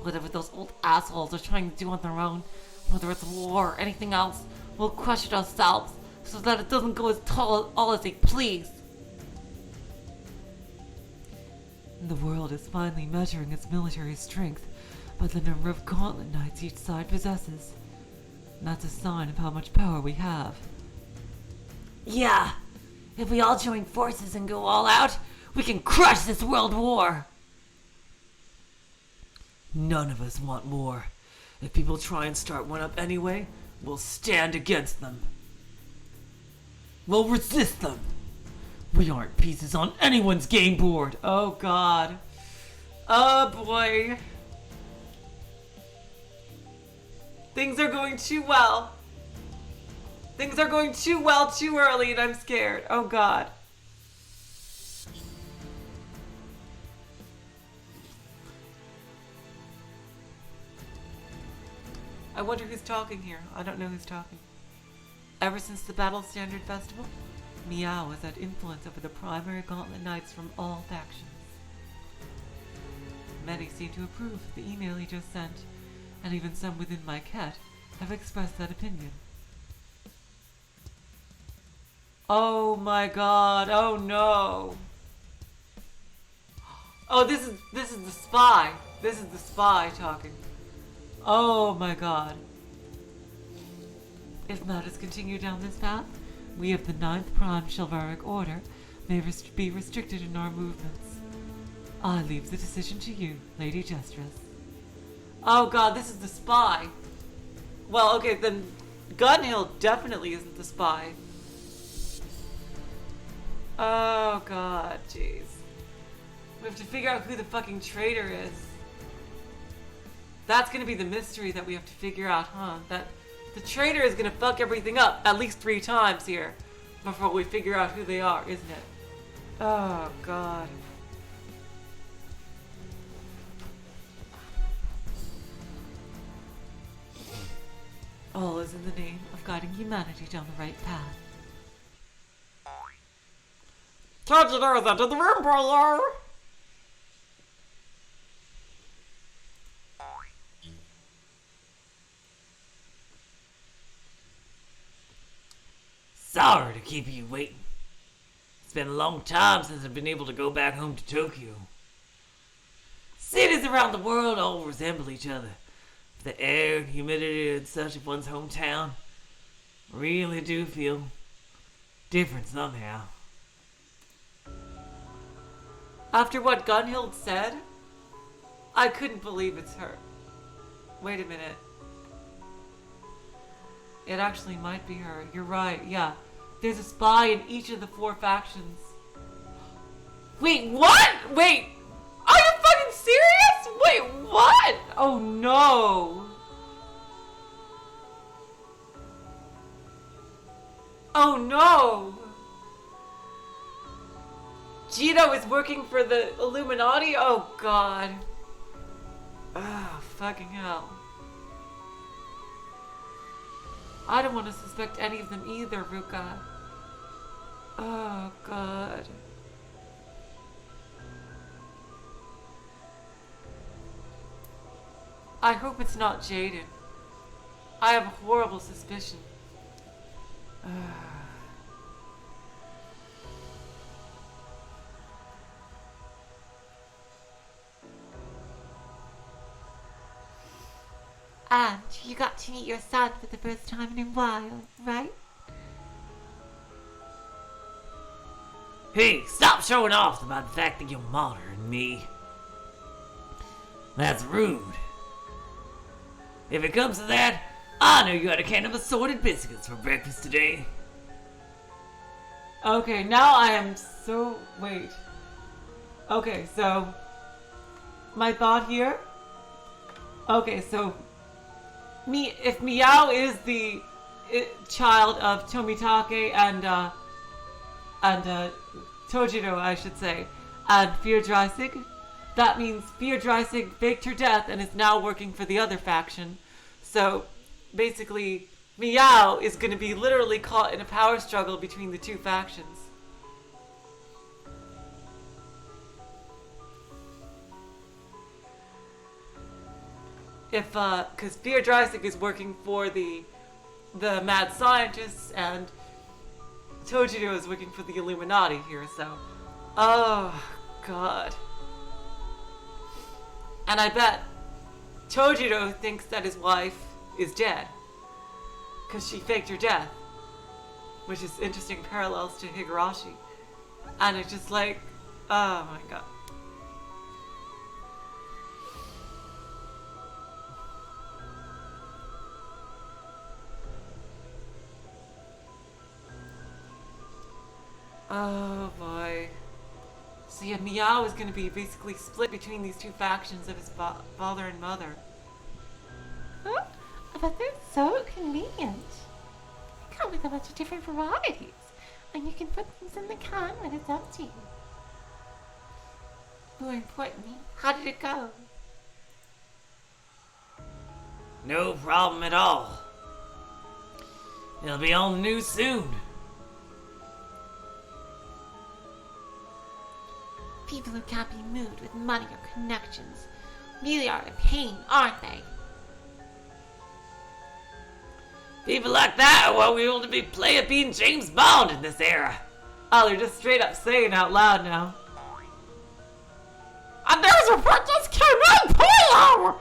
Whatever those old assholes are trying to do on their own, whether it's war or anything else, we'll crush it ourselves so that it doesn't go as tall all as they please. The world is finally measuring its military strength by the number of Gauntlet Knights each side possesses. And that's a sign of how much power we have. Yeah, if we all join forces and go all out, we can crush this world war. None of us want war. If people try and start one up anyway, we'll stand against them. We'll resist them. We aren't pieces on anyone's game board. Oh god. Oh boy. Things are going too well. Things are going too well too early and I'm scared. Oh god. I wonder who's talking here. I don't know who's talking. Ever since the Battle Standard Festival, Meow has had influence over the primary Gauntlet Knights from all factions. Many seem to approve of the email he just sent, and even some within my ket have expressed that opinion. Oh my god, oh no. Oh, this is the spy. This is the spy talking. Oh my god. If matters continue down this path, we of the 9th Prime Chivalric Order may be restricted in our movements. I leave the decision to you, Lady Jestress. Oh god, this is the spy. Well, okay, then Gunhild definitely isn't the spy. Oh god, jeez. We have to figure out who the fucking traitor is. That's gonna be the mystery that we have to figure out, huh? That the traitor is gonna fuck everything up at least 3 times here before we figure out who they are, isn't it? Oh god. All is in the name of guiding humanity down the right path. Can't you know that to the room, brother? Sorry to keep you waiting. It's been a long time since I've been able to go back home to Tokyo. Cities around the world all resemble each other. The air and humidity and such of one's hometown really do feel different somehow. After what Gunhild said, I couldn't believe it's her. Wait a minute. It actually might be her. You're right, yeah. There's a spy in each of the 4 factions. Wait, what? Wait! Are you fucking serious? Wait, what? Oh no. Oh no. Gino is working for the Illuminati? Oh god. Oh, fucking hell. I don't want to suspect any of them either, Ruka. Oh god. I hope it's not Jaden. I have a horrible suspicion. And you got to meet your son for the first time in a while, right? Hey, stop showing off about the fact that you're monitoring me. That's rude. If it comes to that, I know you had a can of assorted biscuits for breakfast today. Okay, now I am so... Wait. Okay, so... My thought here... Okay, so... If Meow is the child of Tomitake and Tojiro, I should say, and Fear Dreisig, that means Fear Dreisig faked her death and is now working for the other faction. So, basically, Meow is going to be literally caught in a power struggle between the two factions. Because Fear Dreisig is working for the mad scientists and Tojiro is working for the Illuminati here, so... Oh, God. And I bet Tojiro thinks that his wife is dead. Because she faked her death. Which is interesting parallels to Higurashi. And it's just like, oh my god. Oh boy. So yeah, Meow is going to be basically split between these two factions of his father and mother. Huh? But they're so convenient. They come with a bunch of different varieties, and you can put things in the can when it's empty. More importantly, how did it go? No problem at all. It'll be on the news soon. People who can't be moved with money or connections really are in pain, aren't they? People like that are what we want to be playing being James Bond in this era. Oh, they're just straight up saying out loud now. And there's a report just came in, Polo!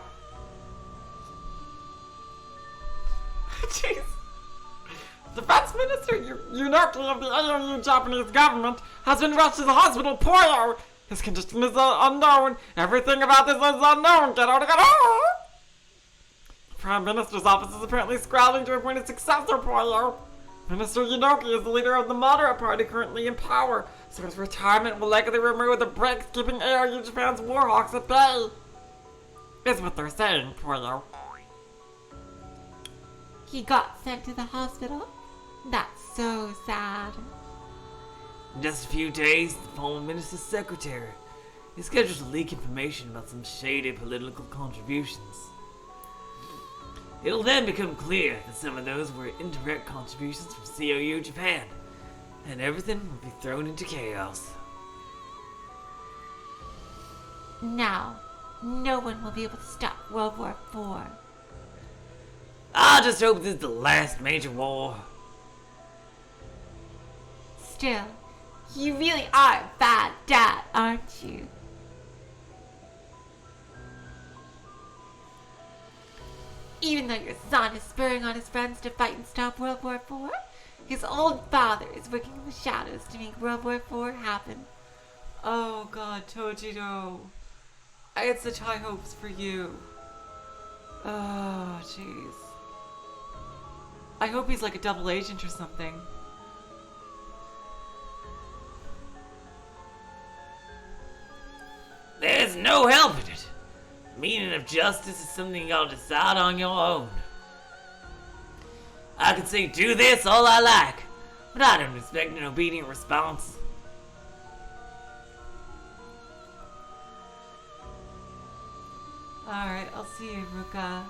Jeez. Defense Minister Yunoki of the AOU Japanese government has been rushed to the hospital, Polo! His condition is unknown. Everything about this is unknown. Get out. The Prime Minister's office is apparently scrambling to appoint a successor, Polo. Minister Yunoki is the leader of the moderate party currently in power, so his retirement will likely remove the brakes keeping AOU Japan's warhawks at bay. Is what they're saying, Polo. He got sent to the hospital? That's so sad. In just a few days, the former minister's secretary is scheduled to leak information about some shady political contributions. It'll then become clear that some of those were indirect contributions from COU Japan, and everything will be thrown into chaos. Now, no one will be able to stop World War IV. I just hope this is the last major war. Still, you really are a bad dad, aren't you? Even though your son is spurring on his friends to fight and stop World War IV, his old father is working in the shadows to make World War IV happen. Oh god, Tojiro. I had such high hopes for you. Oh, jeez. I hope he's like a double agent or something. There's no helping it. The meaning of justice is something you gotta decide on your own. I can say do this all I like, but I don't expect an obedient response. Alright, I'll see you, Ruka.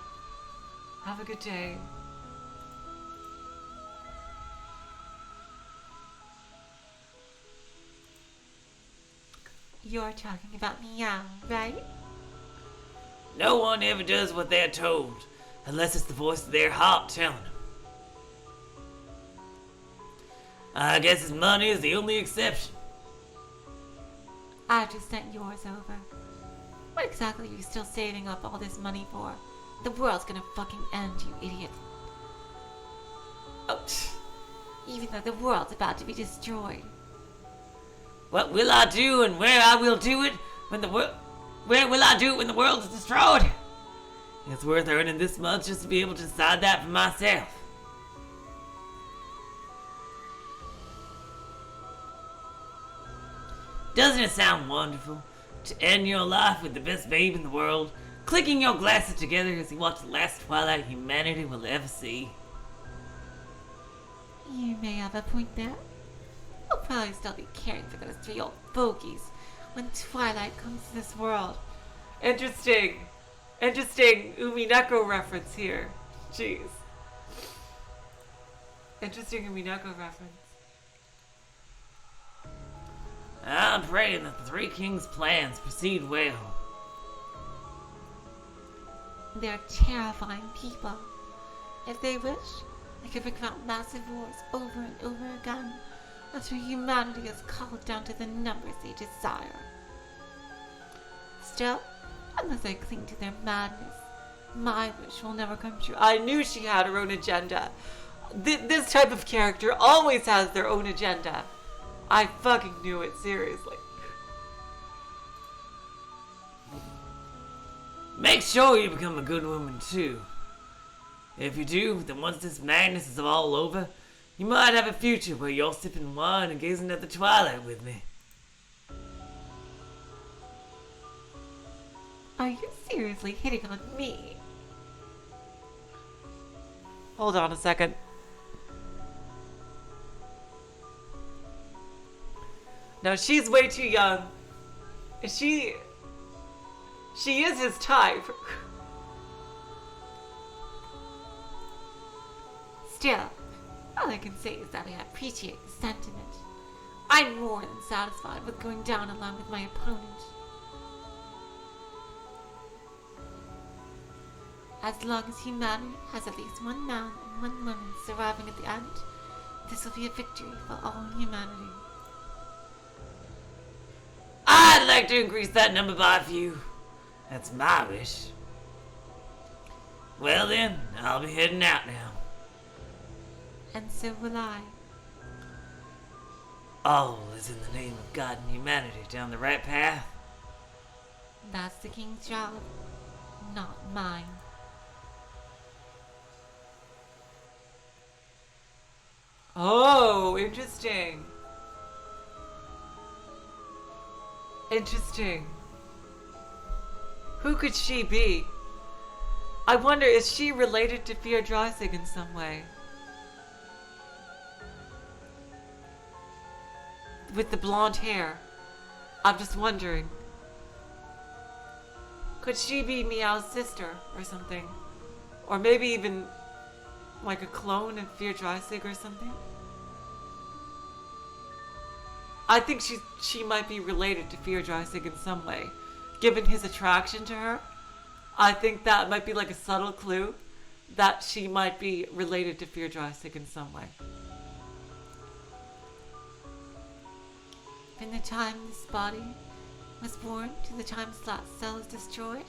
Have a good day. You're talking about Meow, right? No one ever does what they're told, unless it's the voice of their heart telling them. I guess his money is the only exception. I just sent yours over. What exactly are you still saving up all this money for? The world's gonna fucking end, you idiot. Oh, Even though the world's about to be destroyed. What will I do and where I will do it when where will I do it when the world is destroyed? It's worth earning this much just to be able to decide that for myself. Doesn't it sound wonderful to end your life with the best babe in the world, clicking your glasses together as you watch the last twilight humanity will ever see? You may have a point there. I'll probably still be caring for those 3 old fogies when twilight comes to this world. interesting. Interesting Umineko reference here. Jeez. Interesting Umineko reference. I'm praying that the Three Kings' plans proceed well. They're terrifying people. If they wish, they could bring about massive wars over and over again until humanity is culled down to the numbers they desire. Still, unless I cling to their madness, my wish will never come true. I knew she had her own agenda. This type of character always has their own agenda. I fucking knew it, seriously. Make sure you become a good woman too. If you do, then once this madness is all over, you might have a future where you're sipping wine and gazing at the twilight with me. Are you seriously hitting on me? Hold on a second. No, she's way too young. She is his type. Still, all I can say is that I appreciate the sentiment. I'm more than satisfied with going down along with my opponent. As long as humanity has at least one man and one woman surviving at the end, this will be a victory for all humanity. I'd like to increase that number by a few. That's my wish. Well then, I'll be heading out now. And so will I. All is in the name of God and humanity down the right path. That's the king's job, not mine. Oh, interesting. Interesting. Who could she be? I wonder, is she related to Fierdrasig in some way? With the blonde hair. I'm just wondering. Could she be Meow's sister or something? Or maybe even like a clone of Fierdrasig or something? I think she might be related to Fierdrasig in some way. Given his attraction to her, I think that might be like a subtle clue that she might be related to Fierdrasig in some way. From the time this body was born to the time Slot Cell is destroyed,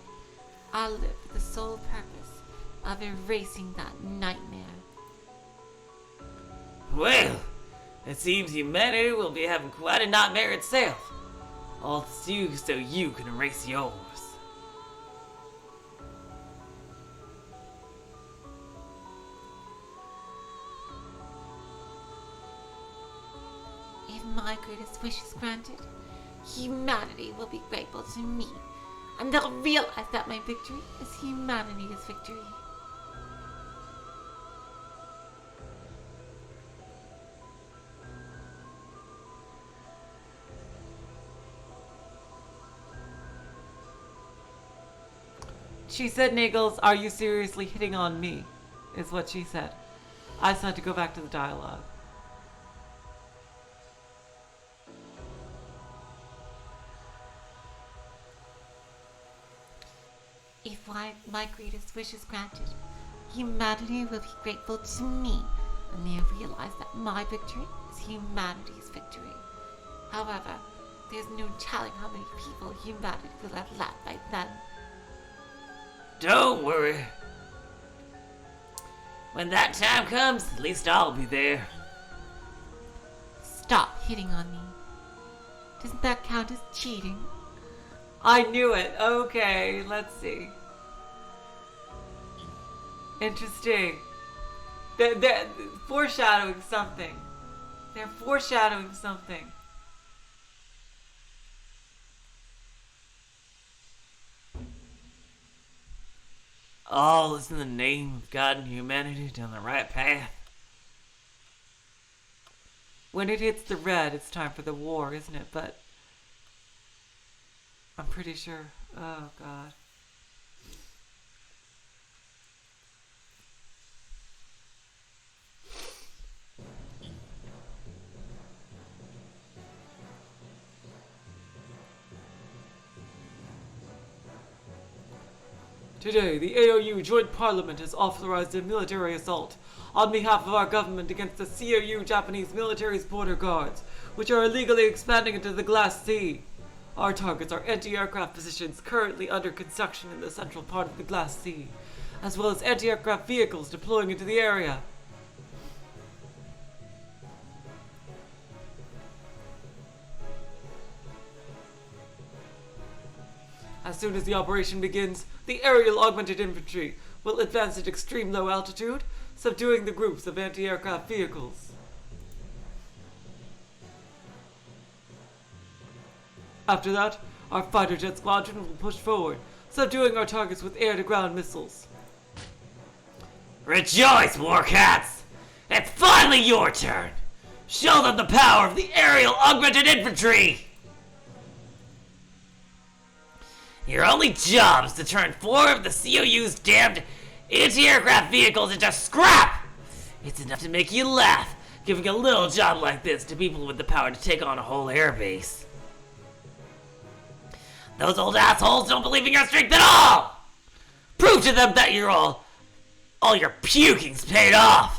I live for the sole purpose of erasing that nightmare. Well, it seems humanity will be having quite a nightmare itself. All to you so you can erase yours. If my greatest wish is granted, humanity will be grateful to me and they'll realize that my victory is humanity's victory. She said, Niggles, are you seriously hitting on me? Is what she said. I just had to go back to the dialogue. If my greatest wish is granted, humanity will be grateful to me, and they'll realize that my victory is humanity's victory. However, there's no telling how many people humanity will have left by then. Don't worry. When that time comes, at least I'll be there. Stop hitting on me. Doesn't that count as cheating? I knew it. Okay, let's see. Interesting. They're foreshadowing something. They're foreshadowing something. All is in the name of guiding humanity down the right path. When it hits the red, it's time for the war, isn't it? But I'm pretty sure. Oh, God. Today, the AOU Joint Parliament has authorized a military assault on behalf of our government against the COU Japanese military's border guards, which are illegally expanding into the Glass Sea. Our targets are anti-aircraft positions currently under construction in the central part of the Glass Sea, as well as anti-aircraft vehicles deploying into the area. As soon as the operation begins, the aerial augmented infantry will advance at extreme low altitude, subduing the groups of anti-aircraft vehicles. After that, our fighter jet squadron will push forward, subduing our targets with air-to-ground missiles. Rejoice, Warcats! It's finally your turn! Show them the power of the aerial augmented infantry! Your only job is to turn 4 of the COU's damned anti-aircraft vehicles into scrap! It's enough to make you laugh, giving a little job like this to people with the power to take on a whole airbase. Those old assholes don't believe in your strength at all! Prove to them that you're all your puking's paid off!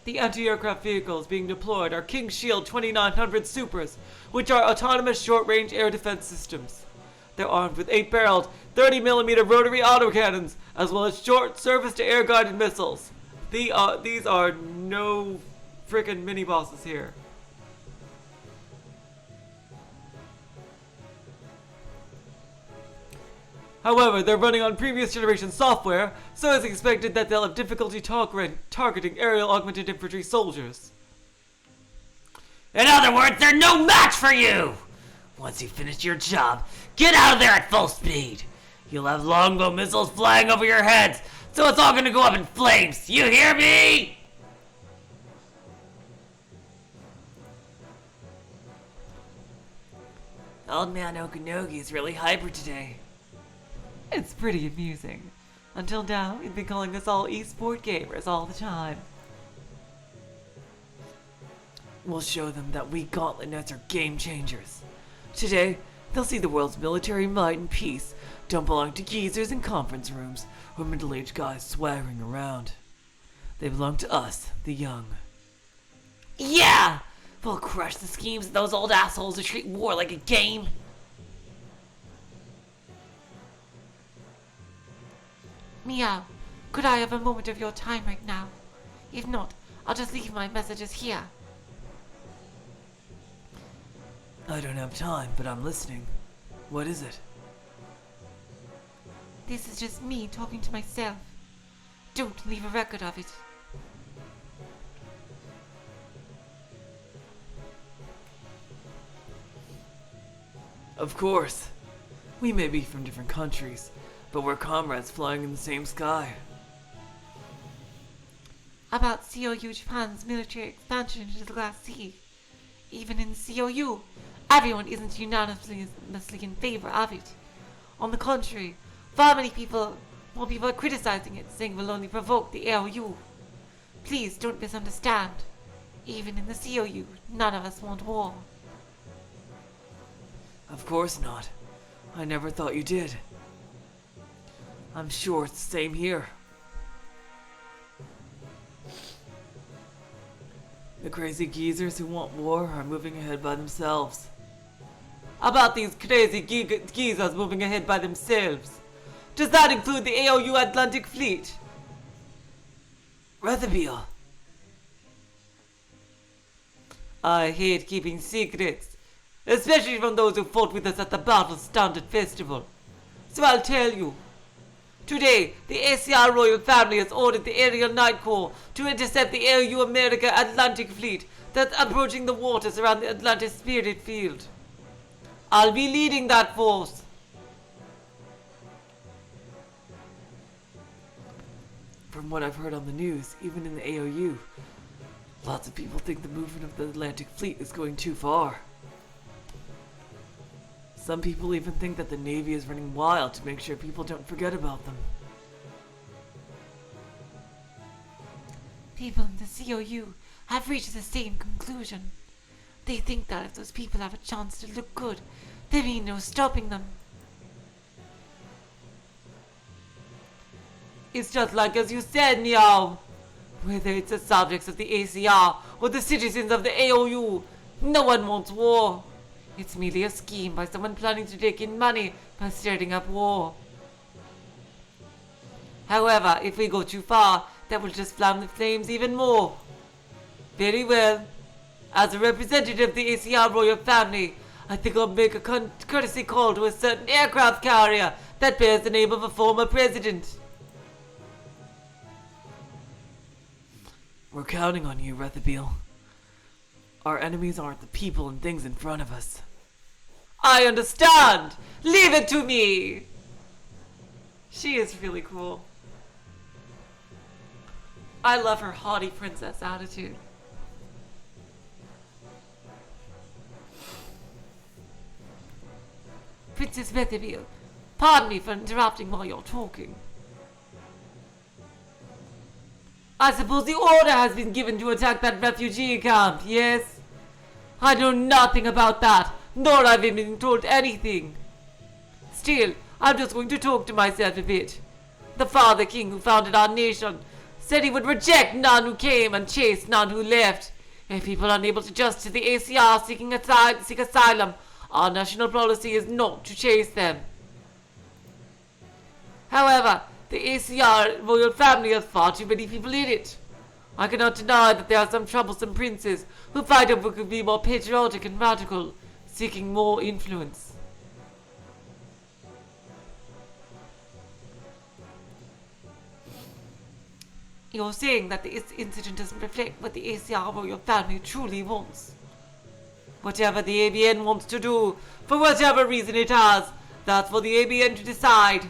The anti-aircraft vehicles being deployed are King Shield 2900 Supras, which are autonomous short-range air defense systems. They're armed with 8-barreled, 30mm rotary autocannons, as well as short surface-to-air guided missiles. These are no frickin' mini-bosses here. However, they're running on previous generation software, so it's expected that they'll have difficulty targeting aerial augmented infantry soldiers. In other words, they're no match for you! Once you finish your job, get out of there at full speed! You'll have longbow missiles flying over your heads, so it's all gonna go up in flames! You hear me? Old Man Okanogi is really hyper today. It's pretty amusing. Until now, he'd been calling us all e-sport gamers all the time. We'll show them that we Gauntlet Knights are game changers. Today, they'll see the world's military might and peace don't belong to geezers in conference rooms or middle-aged guys swaggering around. They belong to us, the young. Yeah! We'll crush the schemes of those old assholes who treat war like a game. Meow, could I have a moment of your time right now? If not, I'll just leave my messages here. I don't have time, but I'm listening. What is it? This is just me talking to myself. Don't leave a record of it. Of course. We may be from different countries, but we're comrades flying in the same sky. About COU Japan's military expansion into the Glass Sea. Even in the COU, everyone isn't unanimously in favor of it. On the contrary, more people are criticizing it, saying it will only provoke the AOU. Please don't misunderstand. Even in the COU, none of us want war. Of course not. I never thought you did. I'm sure it's the same here. The crazy geezers who want war are moving ahead by themselves. About these crazy geezers moving ahead by themselves. Does that include the AOU Atlantic Fleet? Rethabiel, I hate keeping secrets, especially from those who fought with us at the Battle Standard Festival. So I'll tell you. Today, the ACR Royal Family has ordered the Aerial Night Corps to intercept the AOU America Atlantic Fleet that's approaching the waters around the Atlantis Spirit Field. I'll be leading that force. from what I've heard on the news, even in the AOU, lots of people think the movement of the Atlantic Fleet is going too far. Some people even think that the Navy is running wild to make sure people don't forget about them. People in the COU have reached the same conclusion. They think that if those people have a chance to look good, there be no stopping them. It's just like as you said, Meow. Whether it's the subjects of the ACR or the citizens of the AOU, no one wants war. It's merely a scheme by someone planning to take in money by stirring up war. However, if we go too far, that will just flame the flames even more. Very well. As a representative of the ACR royal family, I think I'll make a courtesy call to a certain aircraft carrier that bears the name of a former president. We're counting on you, Rethabiel. Our enemies aren't the people and things in front of us. I understand! Leave it to me! She is really cool. I love her haughty princess attitude. Princess Rethabiel, pardon me for interrupting while you're talking. I suppose the order has been given to attack that refugee camp, yes? I know nothing about that, nor have I been told anything. Still, I'm just going to talk to myself a bit. The Father King who founded our nation said he would reject none who came and chase none who left. If people are unable to just to the ACR seek asylum, our national policy is not to chase them. However, the ACR royal family has far too many people in it. I cannot deny that there are some troublesome princes who fight over who could be more patriotic and radical, seeking more influence. You're saying that this incident doesn't reflect what the ACR royal family truly wants. Whatever the ABN wants to do, for whatever reason it has, that's for the ABN to decide.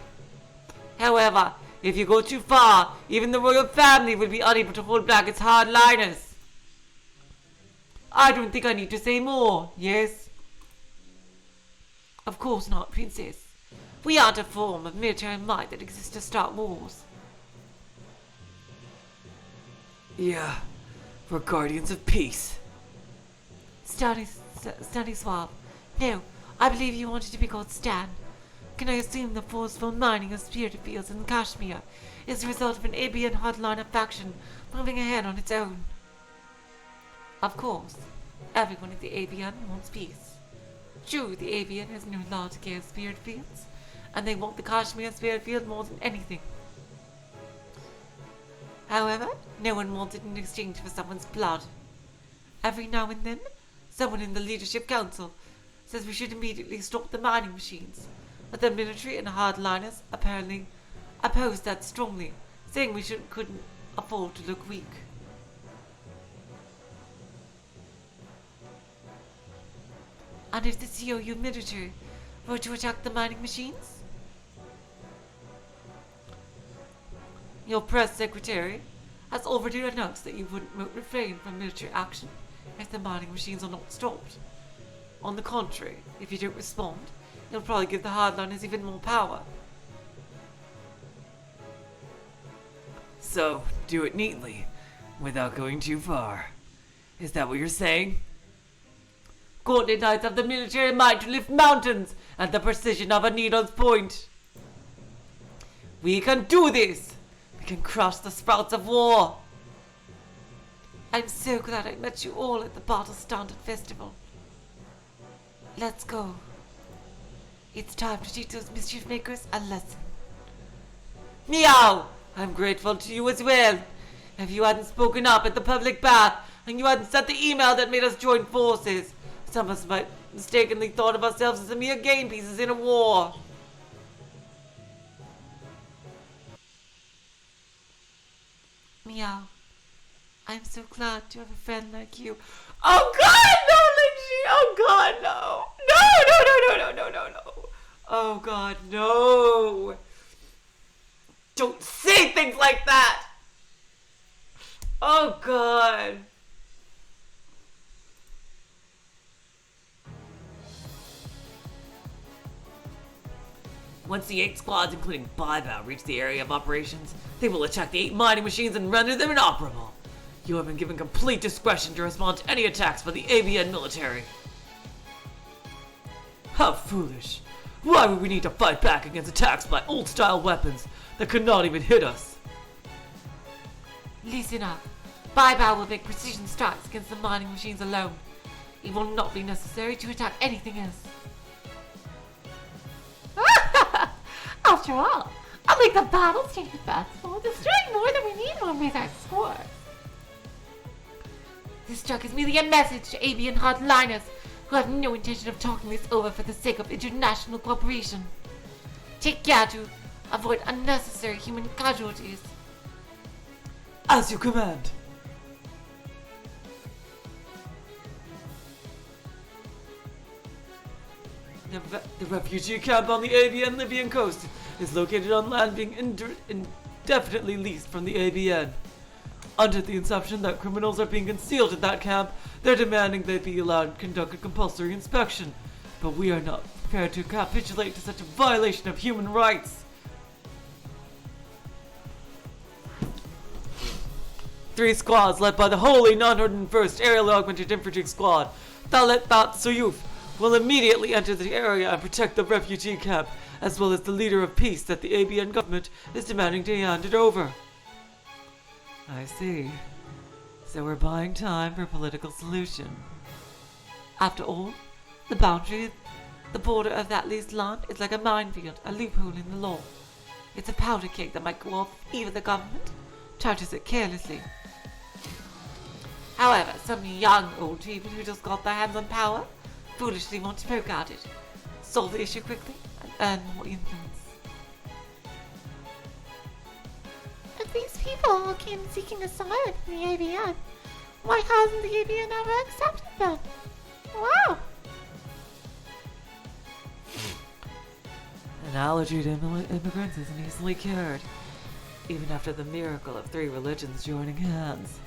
However, if you go too far, even the royal family will be unable to hold back its hardliners. I don't think I need to say more, yes? Of course not, Princess. We aren't a form of military might that exists to start wars. Yeah, we're guardians of peace. Stanisław. No, I believe you wanted to be called Stan. Can I assume the forceful mining of spirit fields in Kashmir is the result of an ABN hardliner faction moving ahead on its own? Of course, everyone at the ABN wants peace. True, the ABN has no large-scale spirit fields, and they want the Kashmir spirit field more than anything. However, no one wants it in exchange for someone's blood. Every now and then, someone in the leadership council says we should immediately stop the mining machines, but the military and hardliners apparently opposed that strongly, saying we couldn't afford to look weak. And if the COU military were to attack the mining machines? Your press secretary has already announced that you wouldn't refrain from military action if the mining machines are not stopped. On the contrary, if you don't respond, you'll probably give the hardliners even more power. So, do it neatly, without going too far. Is that what you're saying? Gauntlet Knights have the military might to lift mountains at the precision of a needle's point. We can do this! We can crush the sprouts of war! I'm so glad I met you all at the Battle Standard Festival. Let's go. It's time to teach those mischief makers a lesson. Meow! I'm grateful to you as well. If you hadn't spoken up at the public bath, and you hadn't sent the email that made us join forces, some of us might mistakenly thought of ourselves as a mere game pieces in a war. Meow. I'm so glad to have a friend like you. Oh God, no, Lindsay! Oh God, no! No! Oh God, no! Don't say things like that! Oh God! Once the 8 squads, including Baiba, reach the area of operations, they will attack the 8 mining machines and render them inoperable. You have been given complete discretion to respond to any attacks by the ABN military. How foolish. Why would we need to fight back against attacks by old-style weapons that could not even hit us? Listen up. Baiba will make precision strikes against the mining machines alone. It will not be necessary to attack anything else. After all, unlike the battle standard festival, destroying more than we need will raise our score. This strike is merely a message to ABN hardliners who have no intention of talking this over for the sake of international cooperation. Take care to avoid unnecessary human casualties. As you command. The refugee camp on the ABN Libyan coast is located on land being indefinitely leased from the ABN. Under the assumption that criminals are being concealed at that camp, they're demanding they be allowed to conduct a compulsory inspection. But we are not prepared to capitulate to such a violation of human rights. 3 squads led by the Holy 901st Aerial Augmented Infantry Squad, Thalet That Suyuf, will immediately enter the area and protect the refugee camp, as well as the leader of peace that the ABN government is demanding to hand it over. I see. So we're buying time for a political solution. After all, the border of that leased land is like a minefield, a loophole in the law. It's a powder keg that might go off if either the government touches it carelessly. However, some young old people who just got their hands on power foolishly want to poke at it, solve the issue quickly, and earn more influence. If these people all came seeking asylum from the ABN, why hasn't the ABN ever accepted them? Wow! An allergy to immigrants isn't easily cured, even after the miracle of 3 religions joining hands.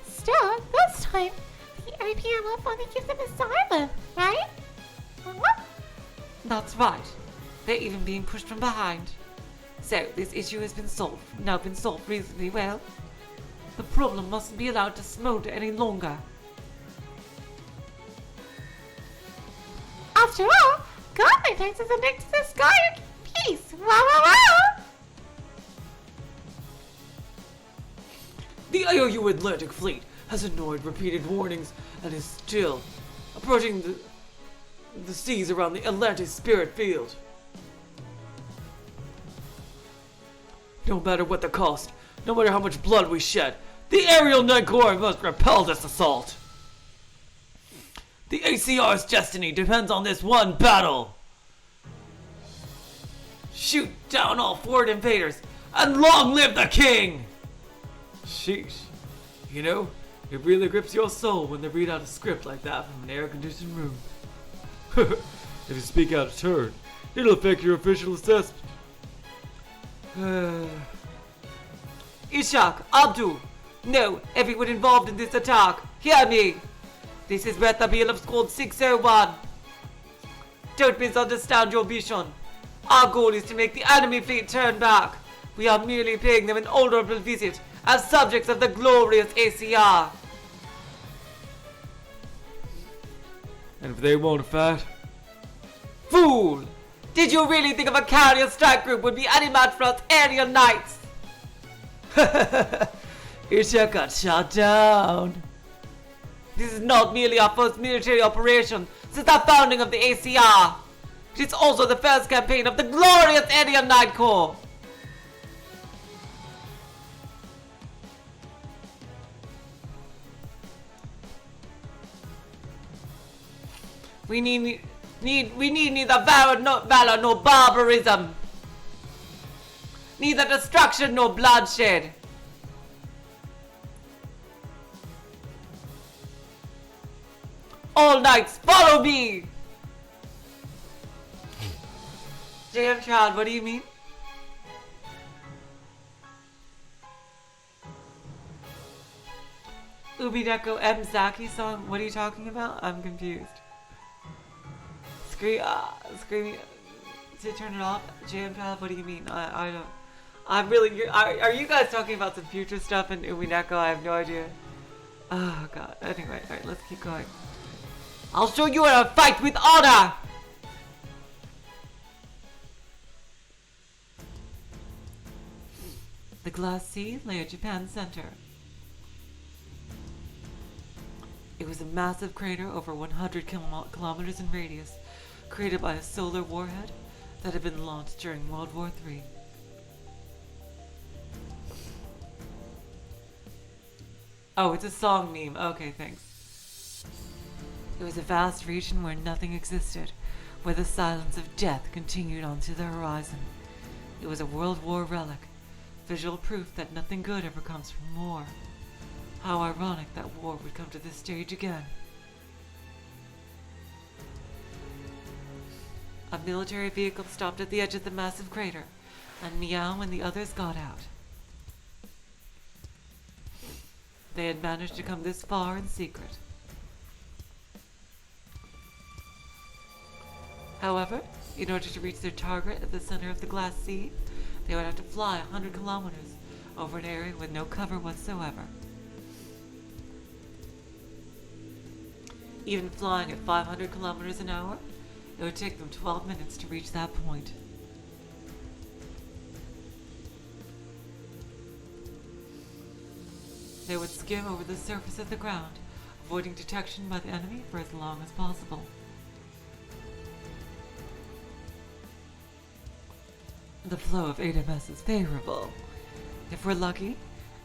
Still, this time, the ABN will finally give them asylum, right? What? That's right. They're even being pushed from behind. So, this issue has been solved reasonably well. The problem mustn't be allowed to smolder any longer. After all, Gauntlet Knight is the next to the sky of peace. Wow! The IOU Atlantic Fleet has ignored repeated warnings and is still approaching the seas around the Atlantis Spirit Field. No matter what the cost, no matter how much blood we shed, the Aerial Knight Corps must repel this assault. The ACR's destiny depends on this one battle. Shoot down all foreign invaders, and long live the king! Sheesh. You know, it really grips your soul when they read out a script like that from an air-conditioned room. If you speak out of turn, it'll affect your official assessment. Ishak, Abdu, no, everyone involved in this attack, hear me. This is Rethabil of Squad 601. Don't misunderstand your mission. Our goal is to make the enemy fleet turn back. We are merely paying them an honorable visit as subjects of the glorious ACR. And if they won't fight? Fool! Did you really think of a carrier strike group would be any match for us alien knights? Ishak got shot down. This is not merely our first military operation since the founding of the ACR. It is also the first campaign of the glorious Alien Knight Corps. We need neither valor nor barbarism. Neither destruction nor bloodshed. All knights, follow me! JM Child, what do you mean? Ubideko M. Zaki song, what are you talking about? I'm confused. Screaming to turn it off? JM Child, what do you mean? I don't. I'm really. Are you guys talking about some future stuff in Ubideko? I have no idea. Oh god. Anyway, alright, let's keep going. I'll show you how to fight with honor! The Glass Sea lay at Japan's center. It was a massive crater over 100 kilometers in radius, created by a solar warhead that had been launched during World War III. Oh, it's a song meme. Okay, thanks. It was a vast region where nothing existed, where the silence of death continued onto the horizon. It was a World War relic, visual proof that nothing good ever comes from war. How ironic that war would come to this stage again. A military vehicle stopped at the edge of the massive crater, and Meow and the others got out. They had managed to come this far in secret. However, in order to reach their target at the center of the Glass Sea, they would have to fly 100 kilometers over an area with no cover whatsoever. Even flying at 500 kilometers an hour, it would take them 12 minutes to reach that point. They would skim over the surface of the ground, avoiding detection by the enemy for as long as possible. The flow of AMS is favorable. If we're lucky,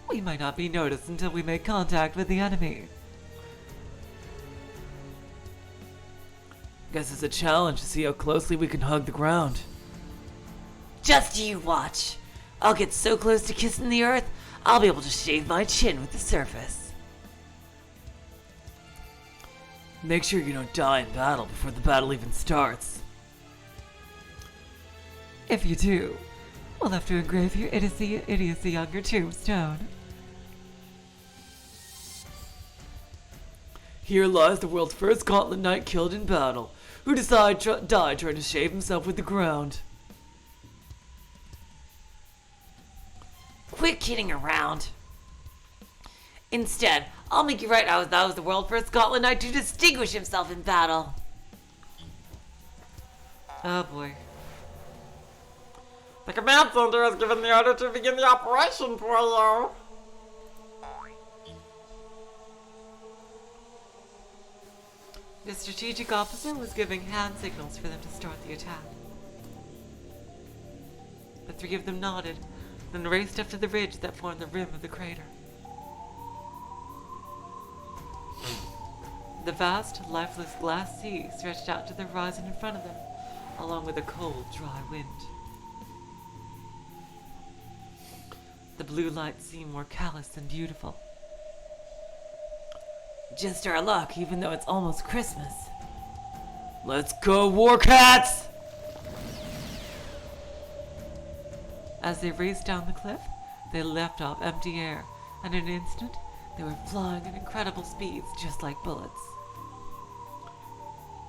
we might not be noticed until we make contact with the enemy. Guess it's a challenge to see how closely we can hug the ground. Just you watch. I'll get so close to kissing the earth, I'll be able to shave my chin with the surface. Make sure you don't die in battle before the battle even starts. If you do, we'll have to engrave your idiocy on your tombstone. Here lies the world's first Gauntlet Knight killed in battle, who died trying to shave himself with the ground. Quit kidding around. Instead, I'll make you right out that was the world's first Gauntlet Knight to distinguish himself in battle. Oh boy. The command center has given the order to begin the operation for you. The strategic officer was giving hand signals for them to start the attack. The three of them nodded, then raced up to the ridge that formed the rim of the crater. The vast, lifeless glass sea stretched out to the horizon in front of them, along with a cold, dry wind. the blue light seem more callous than beautiful. Just our luck, even though it's almost Christmas. Let's go, Warcats! As they raced down the cliff, they left off empty air, and in an instant, they were flying at incredible speeds, just like bullets.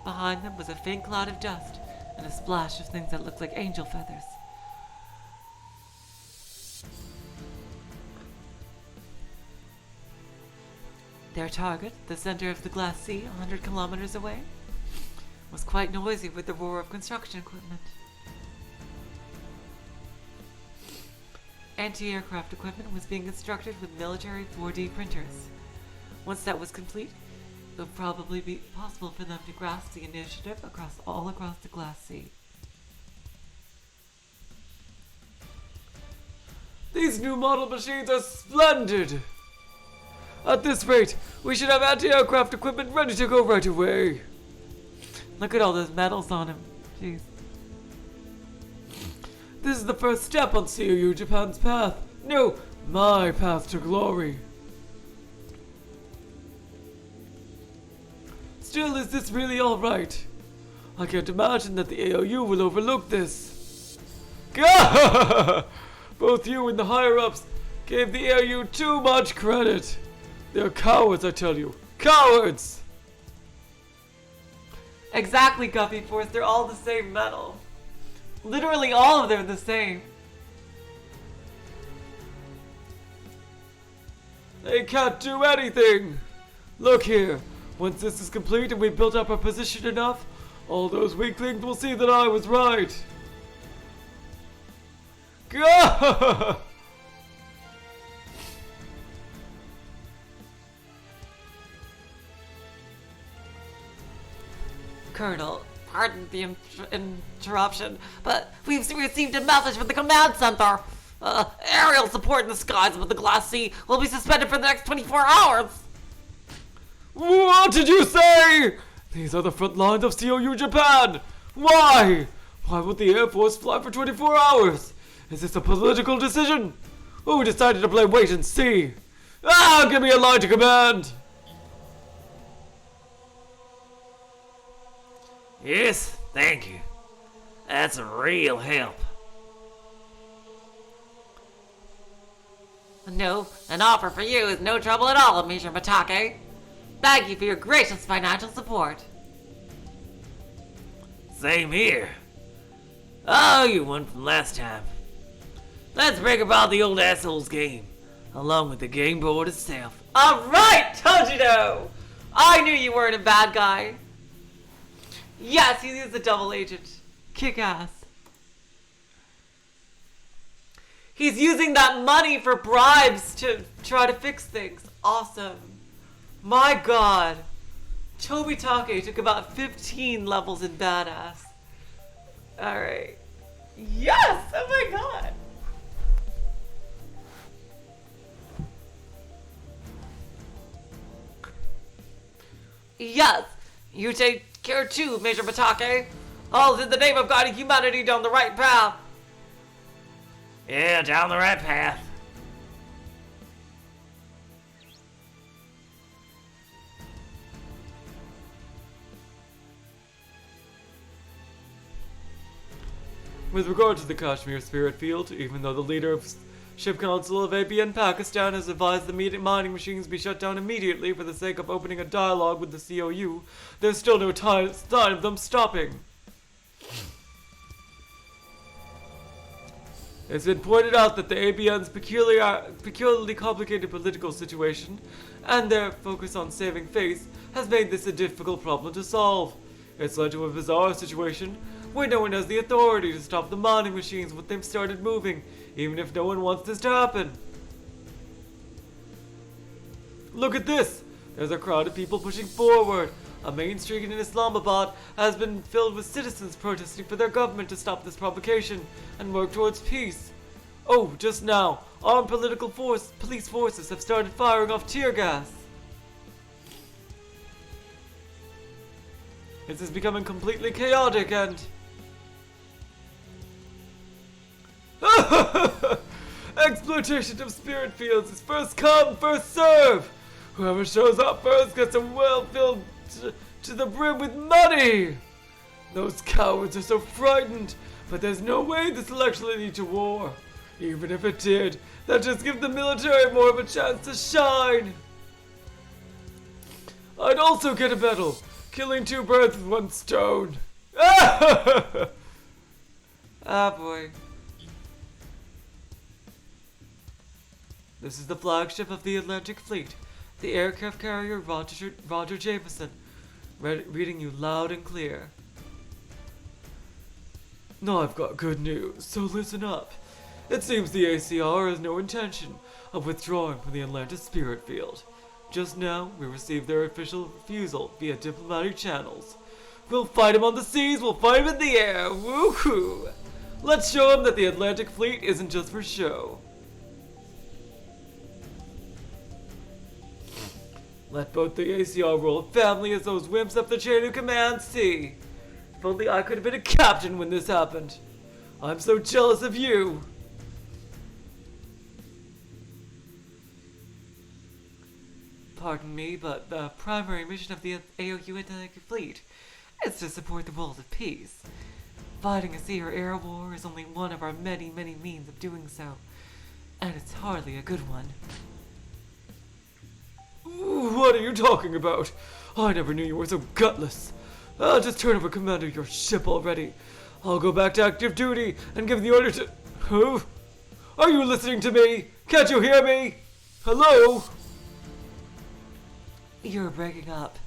Behind them was a faint cloud of dust, and a splash of things that looked like angel feathers. Their target, the center of the glass sea, 100 kilometers away, was quite noisy with the roar of construction equipment. Anti-aircraft equipment was being constructed with military 4D printers. Once that was complete, it would probably be possible for them to grasp the initiative all across the glass sea. These new model machines are splendid! At this rate, we should have anti-aircraft equipment ready to go right away. Look at all those medals on him. Jeez. This is the first step on COU Japan's path. No, my path to glory. Still, is this really alright? I can't imagine that the AOU will overlook this. Both you and the higher-ups gave the AOU too much credit. They're cowards, I tell you. Cowards! Exactly, Guppy Force. They're all the same metal. Literally all of them are the same. They can't do anything! Look here. Once this is complete and we've built up our position enough, all those weaklings will see that I was right. Gah! Colonel, pardon the interruption, but we've received a message from the command center. Aerial support in the skies above the glass sea will be suspended for the next 24 hours. What did you say? These are the front lines of COU Japan. Why? Why would the Air Force fly for 24 hours? Is this a political decision? Who decided to play wait and see? Give me a line to command. Yes, thank you. That's a real help. No, an offer for you is no trouble at all, Major Matake. Thank you for your gracious financial support. Same here. Oh, you won from last time. Let's bring about the old asshole's game, along with the game board itself. Alright, told you so! I knew you weren't a bad guy. Yes, he is a double agent. Kick ass. He's using that money for bribes to try to fix things. Awesome. My god. Tobitake took about 15 levels in badass. Alright. Yes! Oh my god! Yes! You take care too, Major Matake. All in the name of guiding humanity down the right path. Yeah, down the right path. With regard to the Kashmir Spirit Field, even though the leader of Ship Council of APN Pakistan has advised the mining machines be shut down immediately for the sake of opening a dialogue with the COU, there's still no sign of them stopping. It's been pointed out that the ABN's peculiarly complicated political situation and their focus on saving face has made this a difficult problem to solve. It's led to a bizarre situation where no one has the authority to stop the mining machines when they've started moving, even if no one wants this to happen. Look at this! There's a crowd of people pushing forward. A main street in Islamabad has been filled with citizens protesting for their government to stop this provocation and work towards peace. Oh, just now, armed police forces have started firing off tear gas. This is becoming completely chaotic and... exploitation of spirit fields is first come, first serve. Whoever shows up first gets a well filled to the brim with money. Those cowards are so frightened, but there's no way this election will lead to war. Even if it did, that just gives the military more of a chance to shine. I'd also get a medal, killing 2 birds with 1 stone. Ah, boy. This is the flagship of the Atlantic Fleet, the aircraft carrier Roger Jameson, reading you loud and clear. Now I've got good news, so listen up. It seems the ACR has no intention of withdrawing from the Atlantis Spirit Field. Just now, we received their official refusal via diplomatic channels. We'll fight him on the seas, we'll fight him in the air, woohoo! Let's show him that the Atlantic Fleet isn't just for show. Let both the ACR royal family as those wimps up the chain of command see. If only I could have been a captain when this happened. I'm so jealous of you. Pardon me, but the primary mission of the AOU Atlantic Fleet is to support the world of peace. Fighting a sea or air war is only one of our many, many means of doing so, and it's hardly a good one. What are you talking about? I never knew you were so gutless. I'll just turn over command of your ship already. I'll go back to active duty and give the order to... Huh? Are you listening to me? Can't you hear me? Hello? You're breaking up,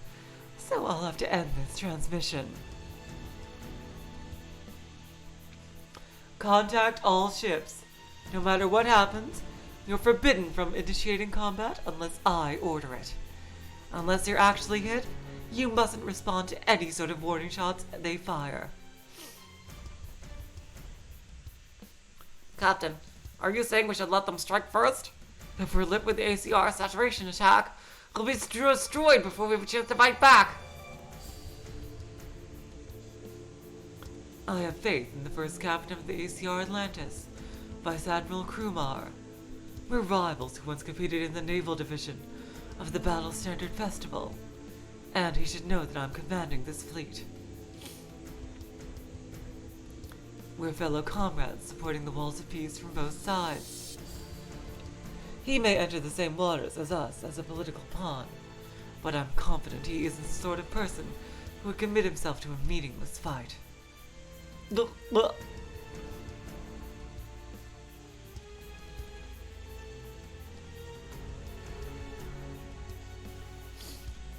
so I'll have to end this transmission. Contact all ships. No matter what happens, you're forbidden from initiating combat unless I order it. Unless you're actually hit, you mustn't respond to any sort of warning shots they fire. Captain, are you saying we should let them strike first? If we're lit with the ACR saturation attack, we'll be destroyed before we have a chance to fight back. I have faith in the first captain of the ACR Atlantis, Vice Admiral Krumar. We're rivals who once competed in the naval division of the Battle Standard Festival, and he should know that I'm commanding this fleet. We're fellow comrades supporting the walls of peace from both sides. He may enter the same waters as us as a political pawn, but I'm confident he isn't the sort of person who would commit himself to a meaningless fight.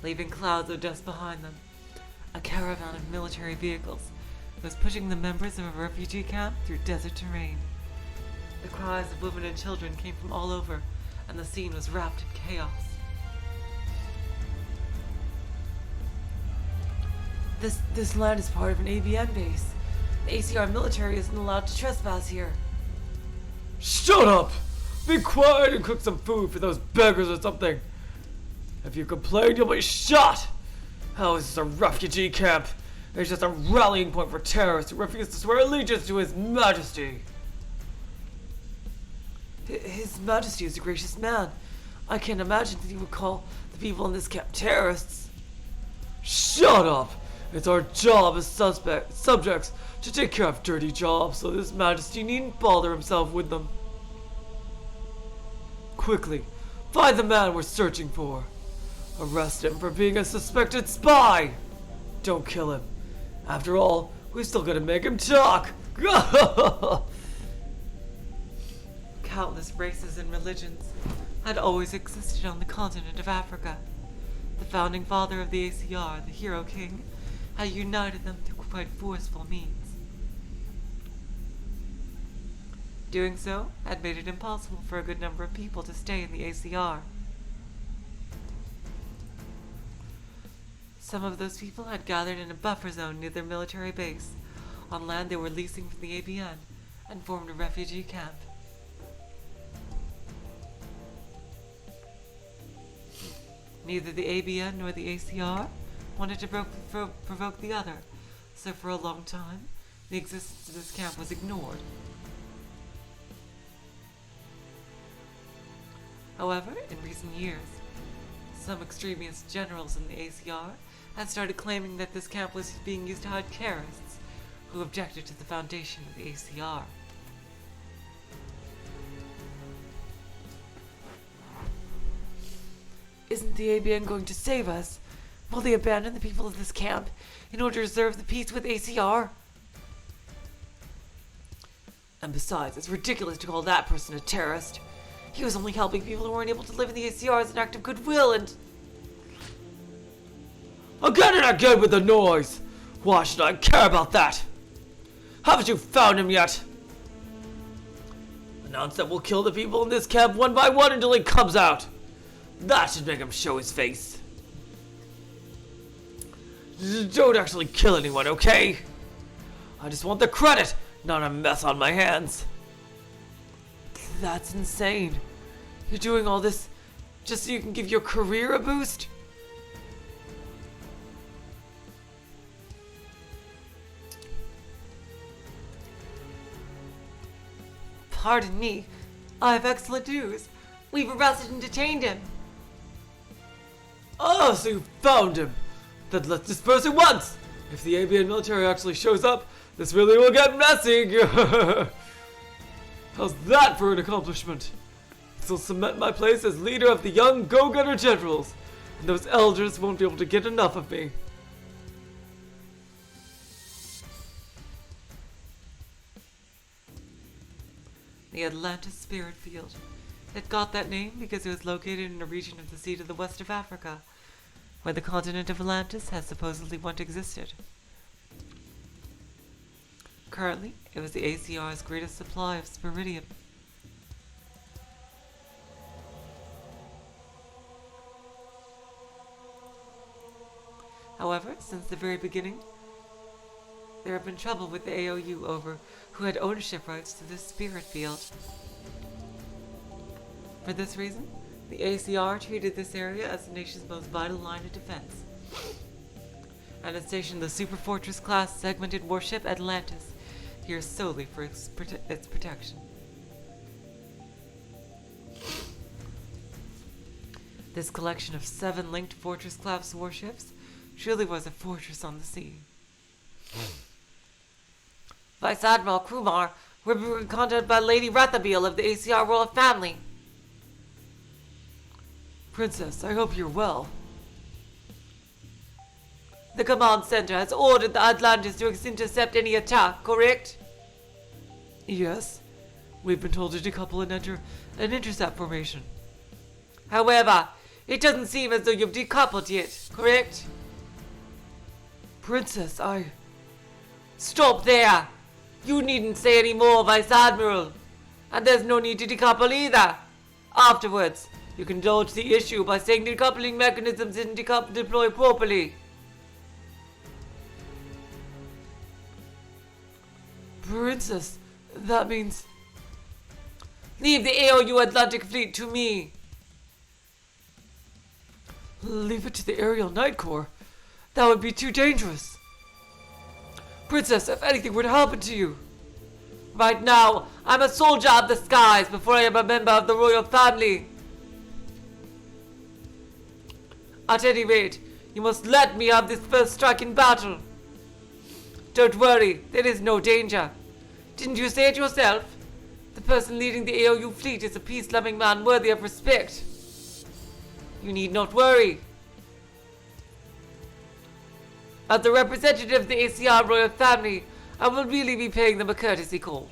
Leaving clouds of dust behind them, a caravan of military vehicles was pushing the members of a refugee camp through desert terrain. The cries of women and children came from all over, and the scene was wrapped in chaos. This land is part of an ABN base. The ACR military isn't allowed to trespass here. Shut up! Be quiet and cook some food for those beggars or something. If you complain, you'll be shot! How is this a refugee camp? It's just a rallying point for terrorists who refuse to swear allegiance to His Majesty. His Majesty is a gracious man. I can't imagine that he would call the people in this camp terrorists. Shut up! It's our job as subjects to take care of dirty jobs, so His Majesty needn't bother himself with them. Quickly, find the man we're searching for. Arrest him for being a suspected spy. Don't kill him. After all, we still gotta make him talk. Countless races and religions had always existed on the continent of Africa. The founding father of the ACR, the Hero King, had united them through quite forceful means. Doing so had made it impossible for a good number of people to stay in the ACR. Some of those people had gathered in a buffer zone near their military base, on land they were leasing from the ABN, and formed a refugee camp. Neither the ABN nor the ACR wanted to provoke the other, so for a long time, the existence of this camp was ignored. However, in recent years, some extremist generals in the ACR had started claiming that this camp was being used to hide terrorists who objected to the foundation of the ACR. Isn't the ABN going to save us? Will they abandon the people of this camp in order to preserve the peace with ACR? And besides, it's ridiculous to call that person a terrorist. He was only helping people who weren't able to live in the ACR as an act of goodwill and... Again and again with the noise! Why should I care about that? Haven't you found him yet? Announce that we'll kill the people in this camp one by one until he comes out. That should make him show his face. Don't actually kill anyone, okay? I just want the credit, not a mess on my hands. That's insane. You're doing all this just so you can give your career a boost? Pardon me, I have excellent news. We've arrested and detained him. Oh, so you found him. Then let's disperse at once. If the ABN military actually shows up, this really will get messy. How's that for an accomplishment? This will cement my place as leader of the young go-getter generals, and those elders won't be able to get enough of me. The Atlantis Spirit Field. It got that name because it was located in a region of the sea to the west of Africa, where the continent of Atlantis has supposedly once existed. Currently, it was the ACR's greatest supply of spiridium. However, since the very beginning, there have been trouble with the AOU over who had ownership rights to this spirit field. For this reason, the ACR treated this area as the nation's most vital line of defense, and it stationed the Super Fortress class segmented warship Atlantis here solely for its protection. This collection of 7 linked Fortress class warships truly was a fortress on the sea. Vice Admiral Kumar, we're being contacted by Lady Rathabeel of the ACR royal family. Princess, I hope you're well. The command center has ordered the Atlantis to intercept any attack, correct? Yes. We've been told to decouple and enter an intercept formation. However, it doesn't seem as though you've decoupled yet, correct? Princess, Stop there! You needn't say any more, Vice Admiral. And there's no need to decouple either. Afterwards, you can dodge the issue by saying the decoupling mechanisms didn't deploy properly. Princess, that means... Leave the AOU Atlantic Fleet to me. Leave it to the Aerial Knight Corps. That would be too dangerous. Princess, if anything were to happen to you... Right now, I'm a soldier of the skies before I am a member of the royal family. At any rate, you must let me have this first strike in battle. Don't worry, there is no danger. Didn't you say it yourself? The person leading the AOU fleet is a peace-loving man worthy of respect. You need not worry. As the representative of the ACR royal family, I will really be paying them a courtesy call.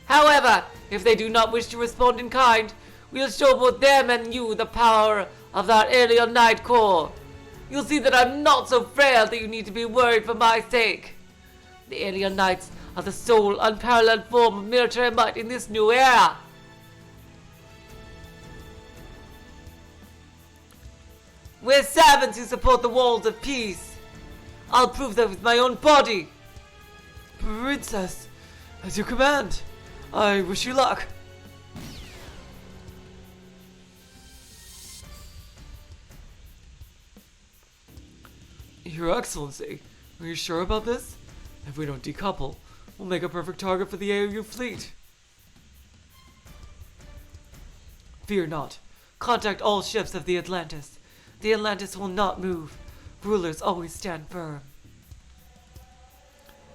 However, if they do not wish to respond in kind, we'll show both them and you the power of that Aerial Knight Corps. You'll see that I'm not so frail that you need to be worried for my sake. The Aerial Knights are the sole unparalleled form of military might in this new era. We're servants who support the walls of peace. I'll prove that with my own body. Princess, as you command. I wish you luck. Your Excellency, are you sure about this? If we don't decouple, we'll make a perfect target for the AOU fleet. Fear not. Contact all ships of the Atlantis. The Atlantis will not move. Rulers always stand firm.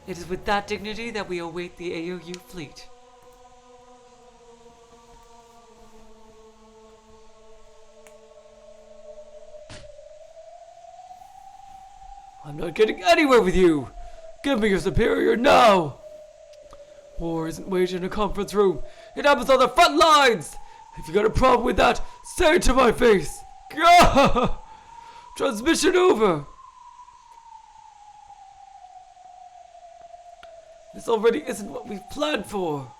It is with that dignity that we await the AOU fleet. I'm not getting anywhere with you! Give me your superior now! War isn't waged in a conference room. It happens on the front lines! If you got a problem with that, say it to my face! Gah! Transmission over! This already isn't what we've planned for.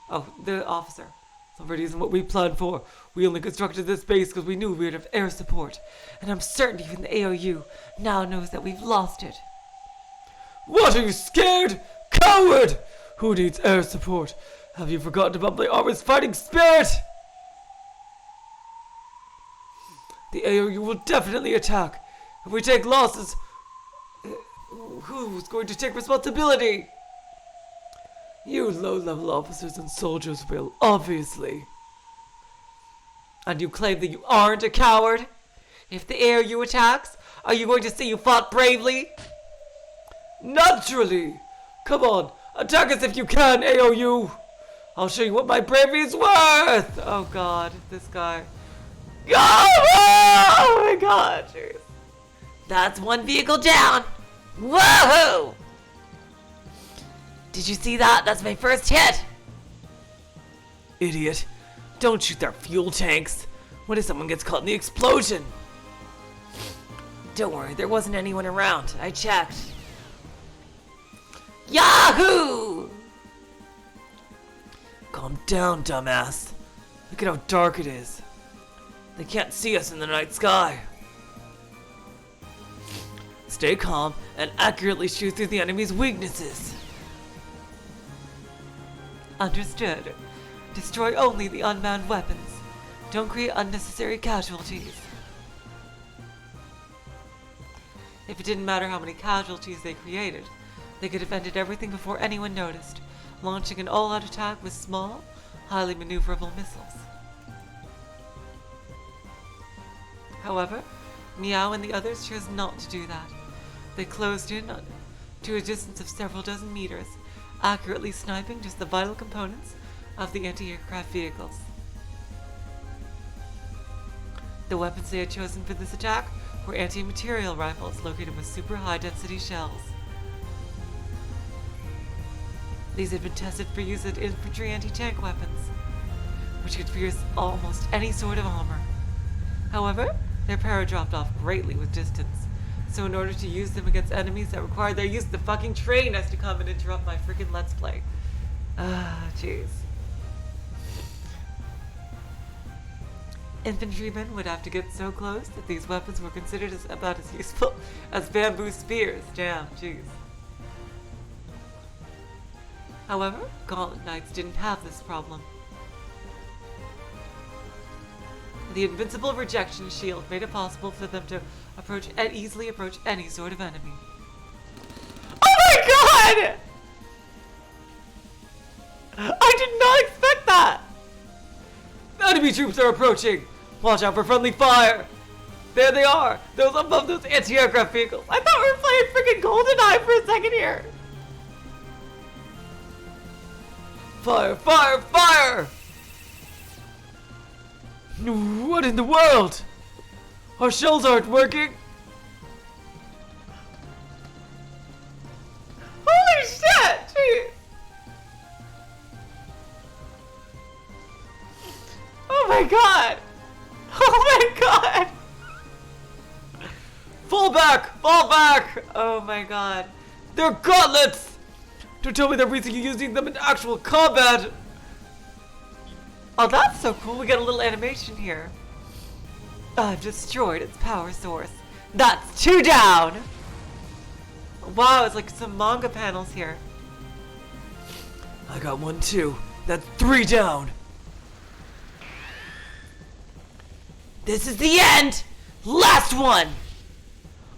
Oh, the officer. This already isn't what we planned for. We only constructed this base because we knew we'd have air support. And I'm certain even the AOU now knows that we've lost it. What, are you scared? Coward! Who needs air support? Have you forgotten about my armor's fighting spirit? The AOU will definitely attack. If we take losses, who's going to take responsibility? You low-level officers and soldiers will, obviously. And you claim that you aren't a coward? If the AOU attacks, are you going to say you fought bravely? Naturally! Come on, attack us if you can, AOU! I'll show you what my bravery is worth! Oh god, this guy. Oh my god, jeez. That's one vehicle down. Whoa! Did you see that? That's my first hit. Idiot. Don't shoot their fuel tanks. What if someone gets caught in the explosion? Don't worry, there wasn't anyone around. I checked. Yahoo! Calm down, dumbass. Look at how dark it is. They can't see us in the night sky. Stay calm and accurately shoot through the enemy's weaknesses. Understood. Destroy only the unmanned weapons. Don't create unnecessary casualties. If it didn't matter how many casualties they created, they could have ended everything before anyone noticed, launching an all-out attack with small, highly maneuverable missiles. However, Meow and the others chose not to do that. They closed in to a distance of several dozen meters, accurately sniping just the vital components of the anti-aircraft vehicles. The weapons they had chosen for this attack were anti-material rifles located with super high-density shells. These had been tested for use as infantry anti-tank weapons, which could pierce almost any sort of armor. However, their power dropped off greatly with distance, so in order to use them against enemies that required their use, the fucking train has to come and interrupt my freaking Let's Play. Jeez. Infantrymen would have to get so close that these weapons were considered about as useful as bamboo spears. Damn, jeez. However, Gauntlet Knights didn't have this problem. The invincible rejection shield made it possible for them to easily approach any sort of enemy. Oh my god! I did not expect that! Enemy troops are approaching! Watch out for friendly fire! There they are! Those above those anti-aircraft vehicles! I thought we were playing freaking GoldenEye for a second here! Fire! Fire! Fire! What in the world? Our shells aren't working! Holy shit! Jeez! Oh my god! Oh my god! Fall back! Fall back! Oh my god. They're gauntlets! Don't tell me they're recently using them in actual combat! Oh, that's so cool. We got a little animation here. I've destroyed its power source. That's 2 down! Wow, it's like some manga panels here. I got 1 too. That's 3 down! This is the end! Last one!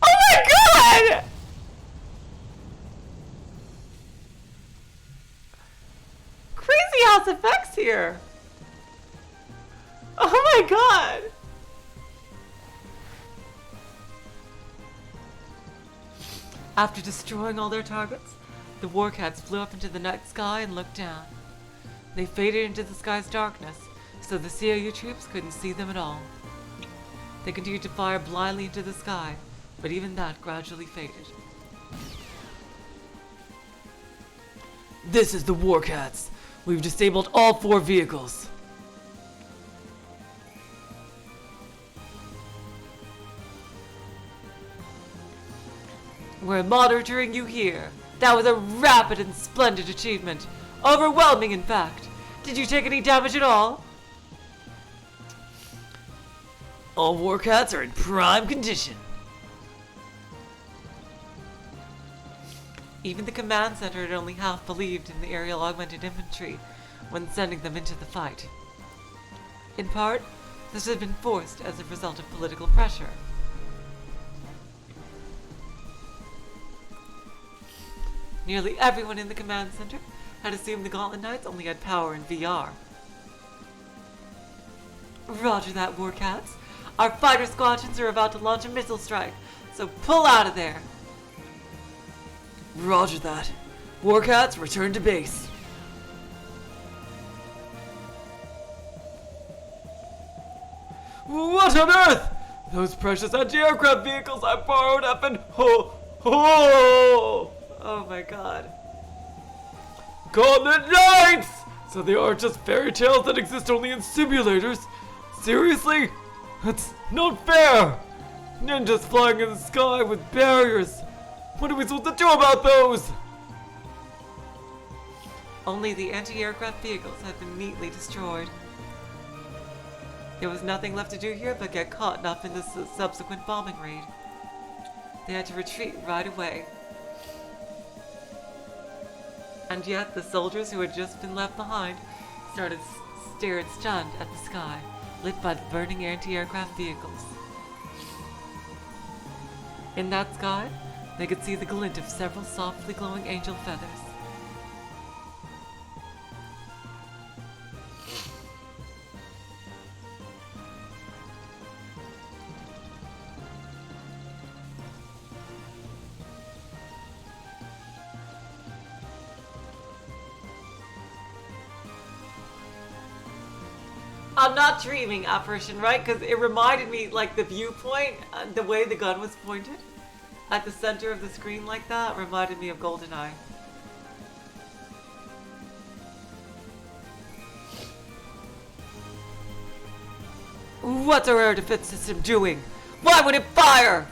Oh my god! Crazy house effects here. Oh my god! After destroying all their targets, the warcats flew up into the night sky and looked down. They faded into the sky's darkness, so the COU troops couldn't see them at all. They continued to fire blindly into the sky, but even that gradually faded. This is the Warcats. We've disabled all 4 vehicles. We're monitoring you here. That was a rapid and splendid achievement. Overwhelming, in fact. Did you take any damage at all? All Warcats are in prime condition. Even the command center had only half believed in the aerial augmented infantry when sending them into the fight. In part, this had been forced as a result of political pressure. Nearly everyone in the command center had assumed the Gauntlet Knights only had power in VR. Roger that, Warcats. Our fighter squadrons are about to launch a missile strike, so pull out of there. Roger that. Warcats, return to base. What on earth? Those precious anti-aircraft vehicles I borrowed up in Oh my god. Gauntlet Knights! So they aren't just fairy tales that exist only in simulators? Seriously? That's not fair! Ninjas flying in the sky with barriers. What are we supposed to do about those? Only the anti-aircraft vehicles had been neatly destroyed. There was nothing left to do here but get caught up in the subsequent bombing raid. They had to retreat right away. And yet, the soldiers who had just been left behind stared stunned at the sky, lit by the burning anti-aircraft vehicles. In that sky, they could see the glint of several softly glowing angel feathers. I'm not dreaming, apparition, right? Because it reminded me, like, the viewpoint, the way the gun was pointed at the center of the screen like that reminded me of GoldenEye. What's our air defense system doing? Why would it fire?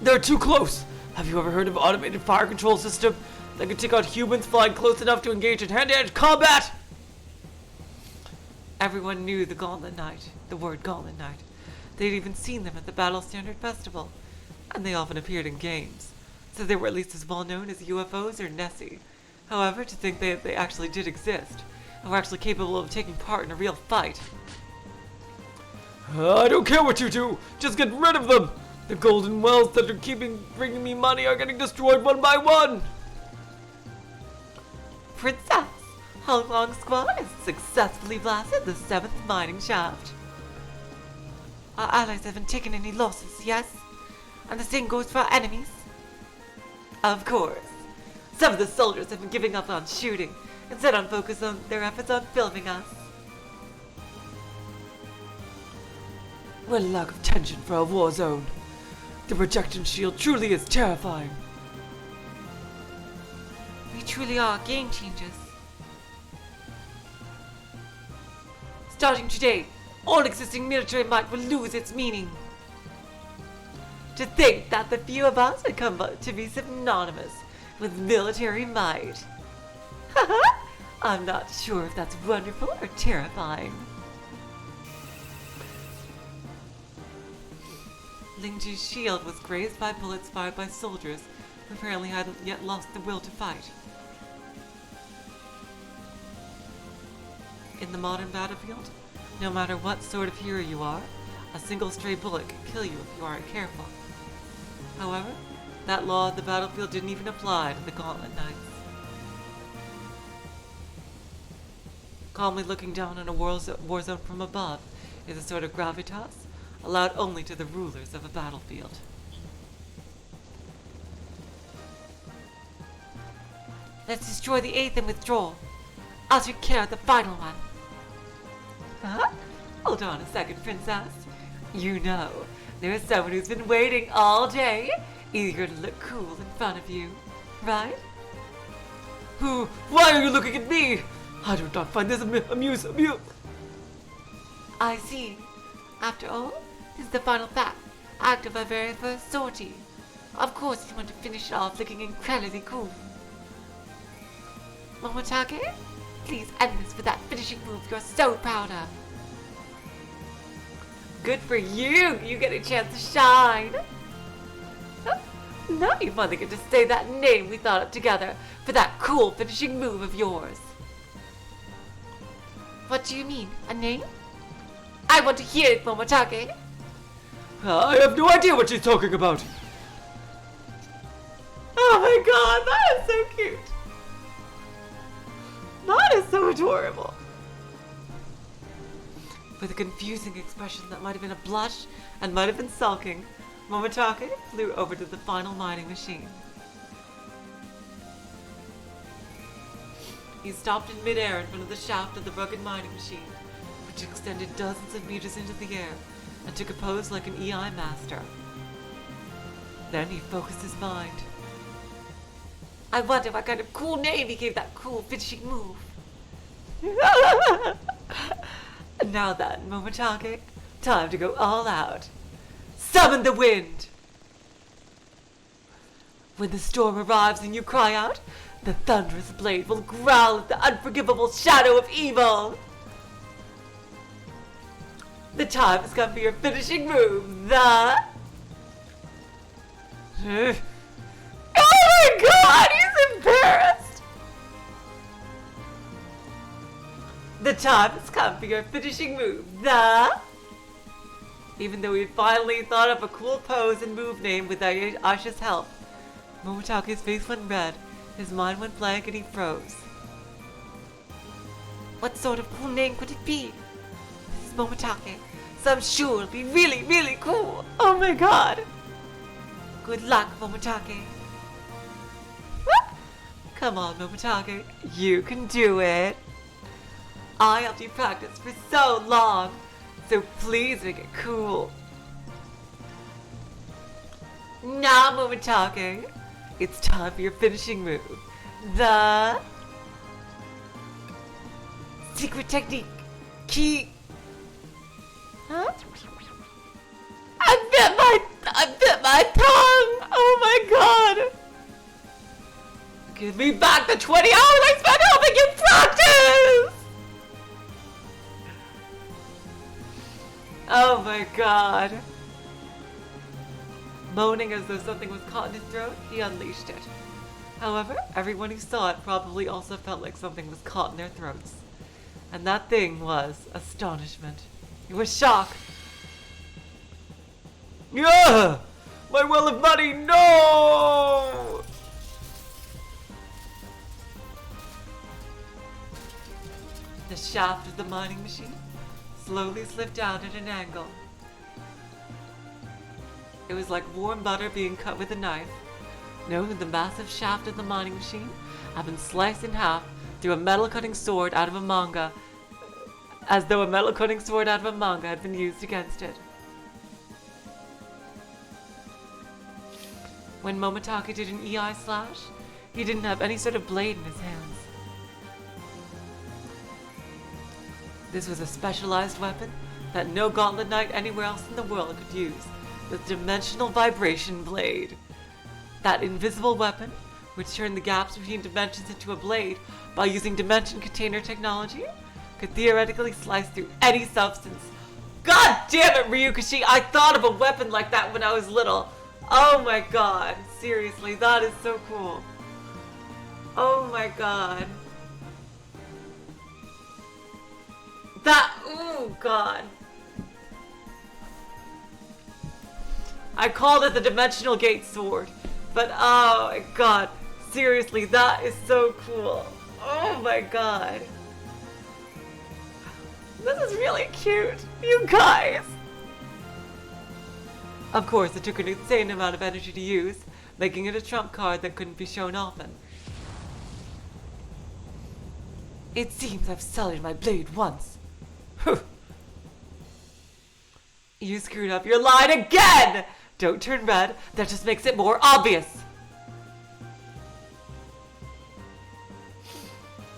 They're too close! Have you ever heard of automated fire control system that can take out humans flying close enough to engage in hand-to-hand combat? Everyone knew the Gauntlet Knight, the word Gauntlet Knight. They'd even seen them at the Battle Standard Festival, and they often appeared in games, so they were at least as well known as UFOs or Nessie. However, to think that they actually did exist, and were actually capable of taking part in a real fight. I don't care what you do, just get rid of them! The golden wells that are bringing me money are getting destroyed one by one! Princess, Honglong Squad has successfully blasted the 7th mining shaft. Our allies haven't taken any losses, yes? And the same goes for our enemies? Of course. Some of the soldiers have been giving up on shooting, instead on focus on their efforts on filming us. What a lack of tension for a war zone. The projection shield truly is terrifying. We truly are game changers. Starting today, all existing military might will lose its meaning. To think that the few of us had come to be synonymous with military might. I'm not sure if that's wonderful or terrifying. Lingji's shield was grazed by bullets fired by soldiers who apparently hadn't yet lost the will to fight. In the modern battlefield, no matter what sort of hero you are, a single stray bullet can kill you if you aren't careful. However, that law of the battlefield didn't even apply to the Gauntlet Knights. Calmly looking down on a war zone from above, is a sort of gravitas allowed only to the rulers of a battlefield. Let's destroy the 8th and withdraw. I'll take care of the final one. Huh? Hold on a second, princess. You know, there's someone who's been waiting all day, eager to look cool in front of you, right? Who? Why are you looking at me? I do not find this amusing. I see. After all, this is the final act of our very first sortie. Of course you want to finish it off looking incredibly cool. Momotake, please end this with that finishing move you're so proud of. Good for you! You get a chance to shine! Huh? Now you finally get to say that name we thought up together for that cool finishing move of yours. What do you mean? A name? I want to hear it, Momotake. I have no idea what she's talking about. Oh my god, that is so cute! That is so adorable! With a confusing expression that might have been a blush and might have been sulking, Momotake flew over to the final mining machine. He stopped in midair in front of the shaft of the rugged mining machine, which extended dozens of meters into the air and took a pose like an EI master. Then he focused his mind. I wonder what kind of cool name he gave that cool finishing move. Now then, Momotake, time to go all out. Summon the wind! When the storm arrives and you cry out, the thunderous blade will growl at the unforgivable shadow of evil. The time has come for your finishing move, the... Oh my god, he's embarrassed! The time has come for your finishing move, the... Even though he finally thought up a cool pose and move name with Aisha's help, Momotake's face went red, his mind went blank, and he froze. What sort of cool name could it be? This is Momotake, so I'm sure it'll be really, really cool. Oh my god! Good luck, Momotake. Come on, Momotake, you can do it. I helped you practice for so long, so please make it cool. Now, Momotake, it's time for your finishing move. The... Secret technique. Key. Huh? I bit my tongue! Oh my god! Give me back the 20 hours I spent helping you practice! Oh my god. Moaning as though something was caught in his throat, he unleashed it. However, everyone who saw it probably also felt like something was caught in their throats. And that thing was astonishment. It was shock. Yeah! My well of money, no! The shaft of the mining machine slowly slipped down at an angle. It was like warm butter being cut with a knife. Knowing that the massive shaft of the mining machine had been sliced in half through a metal-cutting sword out of a manga, as though a metal-cutting sword out of a manga had been used against it. When Momotake did an EI slash, he didn't have any sort of blade in his hands. This was a specialized weapon that no Gauntlet Knight anywhere else in the world could use, the Dimensional Vibration Blade. That invisible weapon, which turned the gaps between dimensions into a blade by using dimension container technology, could theoretically slice through any substance. God damn it, Ryukishi! I thought of a weapon like that when I was little. Oh my god, seriously, that is so cool. Oh my god. Oh god. I called it the Dimensional Gate Sword, but oh my god, seriously, that is so cool. Oh my god. This is really cute. You guys. Of course, it took an insane amount of energy to use, making it a trump card that couldn't be shown often. It seems I've sullied my blade once. You screwed up your line again! Don't turn red, that just makes it more obvious.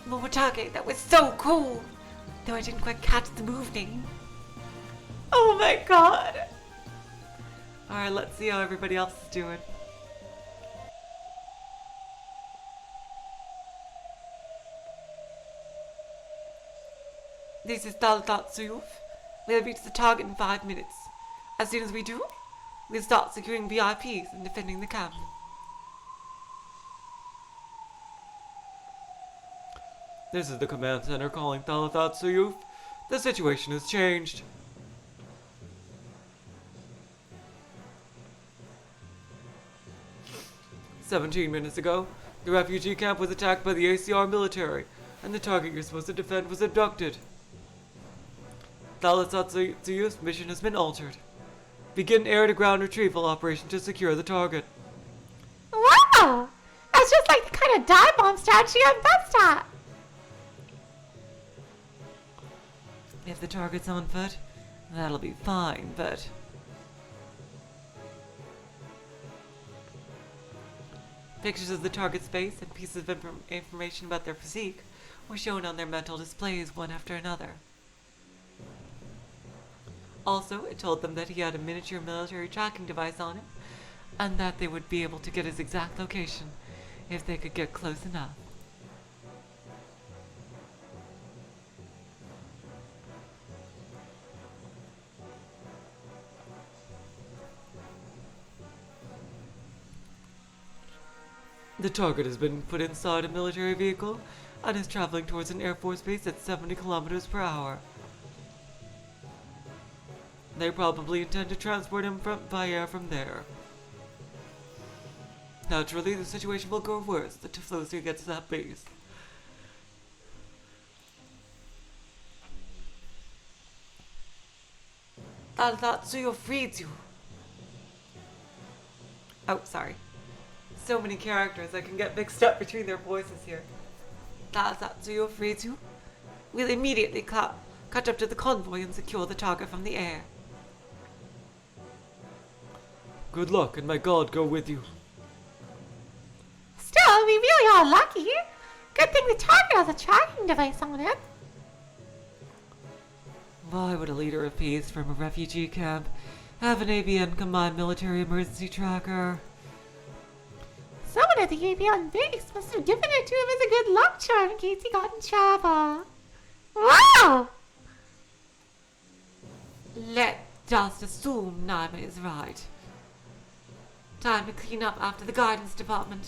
Momotage, that was so cool! Though I didn't quite catch the move name. Oh my god! Alright, let's see how everybody else is doing. This is Daldatsuyuf. We'll reach the target in 5 minutes. As soon as we do, we'll start securing VIPs and defending the camp. This is the command center calling Daldatsuyuf. The situation has changed. "17 minutes ago, the refugee camp was attacked by the ACR military, and the target you're supposed to defend was abducted. Daldatsuyuf's mission has been altered. Begin air-to-ground retrieval operation to secure the target." Wow! That's just like the kind of dive bomb statue I'm best at. If the target's on foot, that'll be fine, but... Pictures of the target's face and pieces of information about their physique were shown on their mental displays one after another. Also, it told them that he had a miniature military tracking device on him, and that they would be able to get his exact location if they could get close enough. The target has been put inside a military vehicle and is traveling towards an Air Force base at 70 kilometers per hour. They probably intend to transport him by air from there. Naturally, the situation will go worse the closer he gets to that base. Daldatsuyuf frees you. Oh, sorry. So many characters, I can get mixed up between their voices here. Daldatsuyuf frees you. We'll immediately catch up to the convoy and secure the target from the air. Good luck, and may God go with you. Still, we really are lucky. Good thing the target has a tracking device on it. Why would a leader of peace from a refugee camp have an ABN combined military emergency tracker? Someone at the ABN base must have given it to him as a good luck charm in case he got in trouble. Wow! Let's just assume Naima is right. Time to clean up after the guidance department.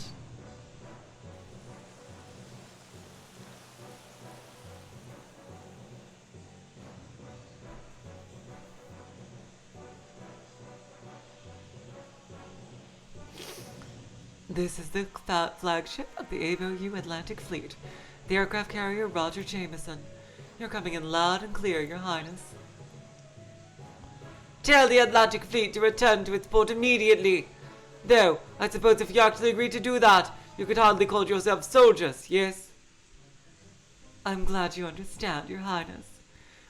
This is the flagship of the AOU Atlantic Fleet, the aircraft carrier Roger Jameson. You're coming in loud and clear, Your Highness. Tell the Atlantic Fleet to return to its port immediately. Though, I suppose if you actually agreed to do that, you could hardly call yourselves soldiers, yes? I'm glad you understand, Your Highness.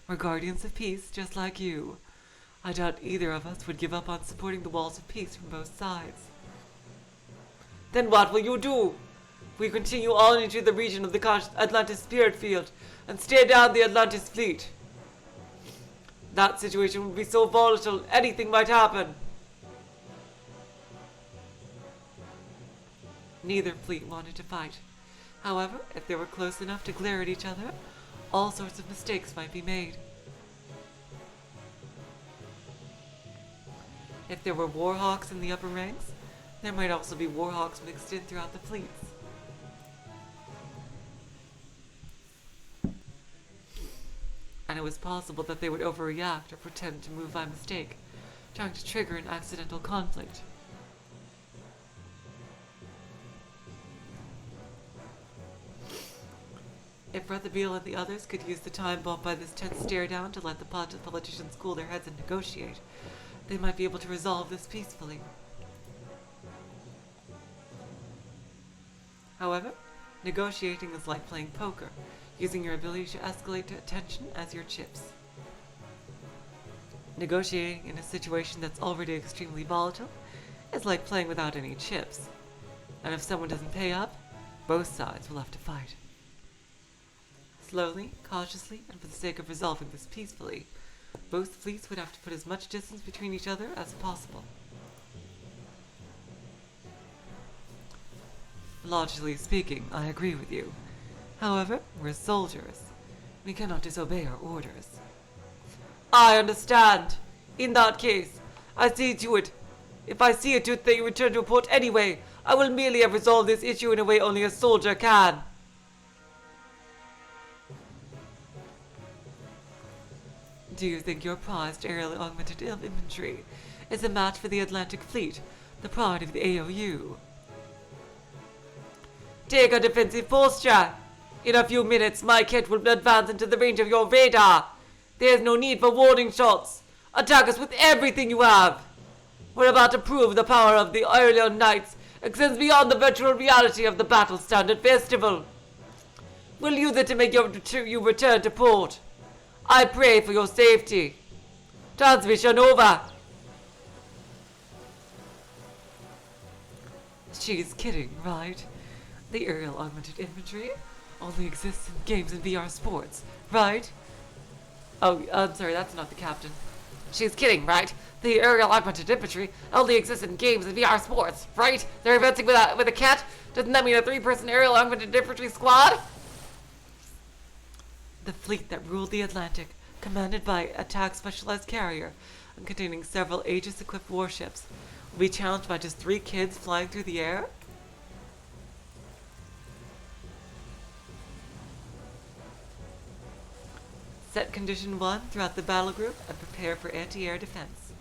We're guardians of peace, just like you. I doubt either of us would give up on supporting the walls of peace from both sides. Then what will you do? We continue on into the region of the Atlantis Spirit Field and stare down the Atlantis fleet. That situation would be so volatile, anything might happen. Neither fleet wanted to fight. However, if they were close enough to glare at each other, all sorts of mistakes might be made. If there were warhawks in the upper ranks, there might also be warhawks mixed in throughout the fleets. And it was possible that they would overreact or pretend to move by mistake, trying to trigger an accidental conflict. If Brother Beale and the others could use the time bought by this tense stare down to let the politicians cool their heads and negotiate, they might be able to resolve this peacefully. However, negotiating is like playing poker, using your ability to escalate tension as your chips. Negotiating in a situation that's already extremely volatile is like playing without any chips. And if someone doesn't pay up, both sides will have to fight. Slowly, cautiously, and for the sake of resolving this peacefully, both fleets would have to put as much distance between each other as possible. Logically speaking, I agree with you. However, we're soldiers. We cannot disobey our orders. I understand. In that case, I see to it. If I see to it that you return to port anyway, I will merely have resolved this issue in a way only a soldier can. Do you think your prized aerial augmented infantry is a match for the Atlantic Fleet, the pride of the AOU? Take a defensive posture. In a few minutes, my kit will advance into the range of your radar. There is no need for warning shots. Attack us with everything you have. We're about to prove the power of the Gauntlet Knights extends beyond the virtual reality of the Battle Standard Festival. We'll use it to make you return to port. I pray for your safety. Transmission over. She's kidding, right? The aerial augmented infantry only exists in games and VR sports, right? Oh, I'm sorry, that's not the captain. She's kidding, right? The aerial augmented infantry only exists in games and VR sports, right? They're advancing with a cat? Doesn't that mean a 3-person aerial augmented infantry squad? The fleet that ruled the Atlantic, commanded by a attack specialized carrier and containing several Aegis-equipped warships, will be challenged by just 3 kids flying through the air? Set Condition 1 throughout the battle group and prepare for anti-air defense.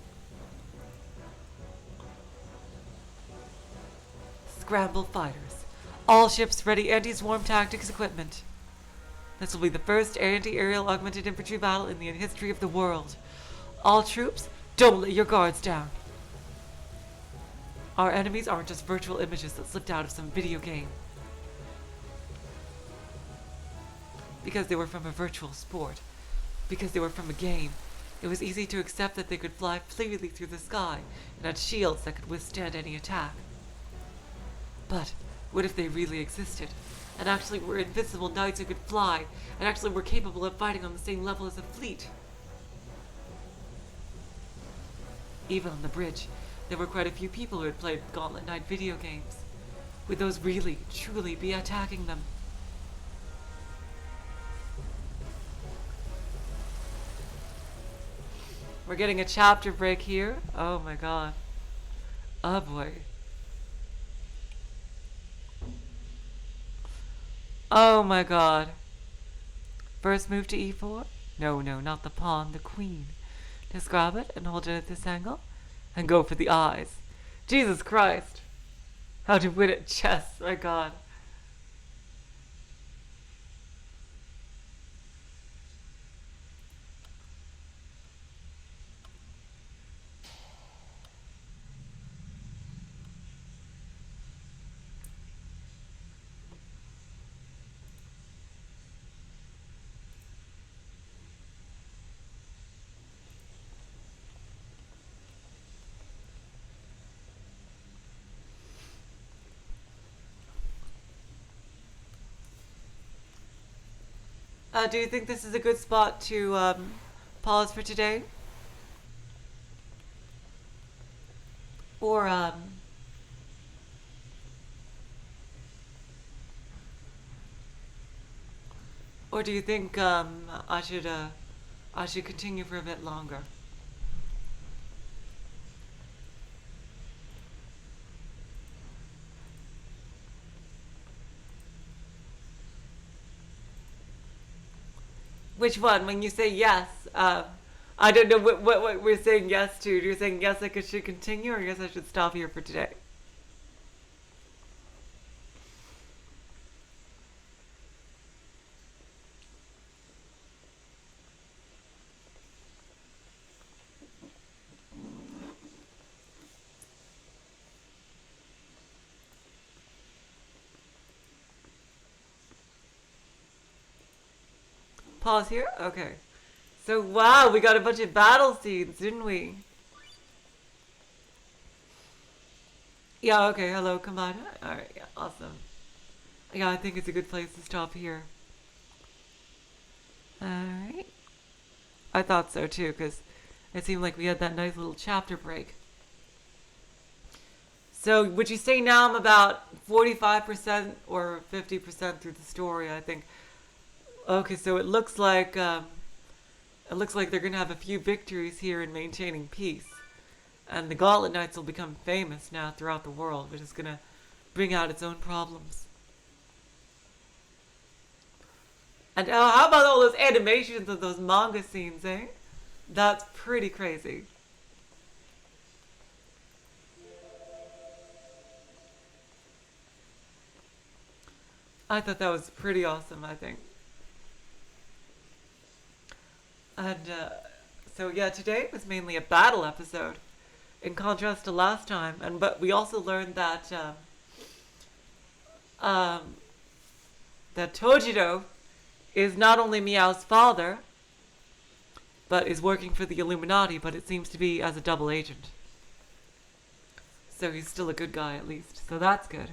Scramble fighters. All ships ready anti-swarm tactics equipment. This will be the first anti-aerial augmented infantry battle in the history of the world. All troops, don't let your guards down. Our enemies aren't just virtual images that slipped out of some video game. Because they were from a virtual sport. Because they were from a game, it was easy to accept that they could fly freely through the sky and had shields that could withstand any attack. But what if they really existed, and actually were invincible knights who could fly, and actually were capable of fighting on the same level as a fleet? Even on the bridge, there were quite a few people who had played Gauntlet Knight video games. Would those really, truly be attacking them? We're getting a chapter break here. Oh my god. Oh boy. Oh my god. First move to e4? No, not the pawn, the queen. Just grab it and hold it at this angle and go for the eyes. Jesus Christ. How to win at chess, my god. Do you think this is a good spot to pause for today? Or do you think I should continue for a bit longer? Which one? When you say yes, I don't know what we're saying yes to. You're saying yes, I should continue, or yes, I should stop here for today. pause here? Okay. So, wow, we got a bunch of battle scenes, didn't we? Yeah, okay, hello, come on. Alright, yeah, awesome. Yeah, I think it's a good place to stop here. Alright. I thought so too, because it seemed like we had that nice little chapter break. So, would you say now I'm about 45% or 50% through the story, I think. Okay, so it looks like they're going to have a few victories here in maintaining peace. And the Gauntlet Knights will become famous now throughout the world, which is going to bring out its own problems. And how about all those animations of those manga scenes, eh? That's pretty crazy. I thought that was pretty awesome, I think. And so yeah, today was mainly a battle episode, in contrast to last time. But we also learned that that Tojiro is not only Meow's father, but is working for the Illuminati, but it seems to be as a double agent. So he's still a good guy at least. So that's good.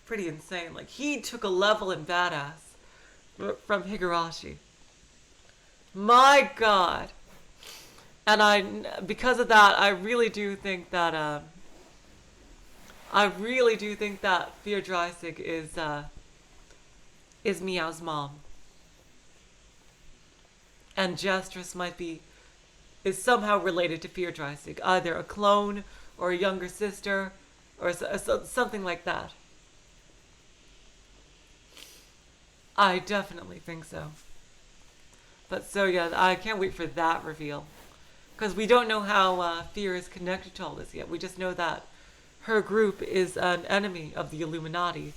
Pretty insane. Like, he took a level in badass from Higurashi. My God. And because of that, I really do think that Fear Dreisig is Meow's mom. And Jestress is somehow related to Fear Dreisig, either a clone or a younger sister or something like that. I definitely think so. But so yeah, I can't wait for that reveal. Because we don't know how Fear is connected to all this yet. We just know that her group is an enemy of the Illuminati.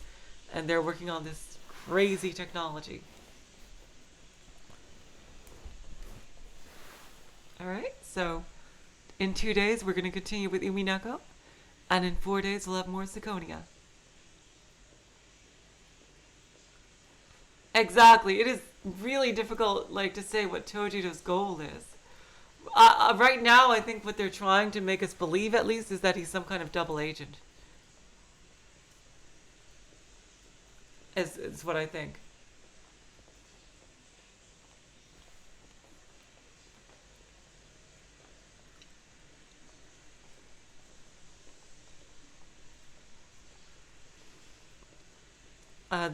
And they're working on this crazy technology. Alright, so in 2 days we're going to continue with Umineko. And in 4 days we'll have more Ciconia. Exactly. It is really difficult, to say what Tojiro's goal is. Right now, I think what they're trying to make us believe, at least, is that he's some kind of double agent. Is what I think.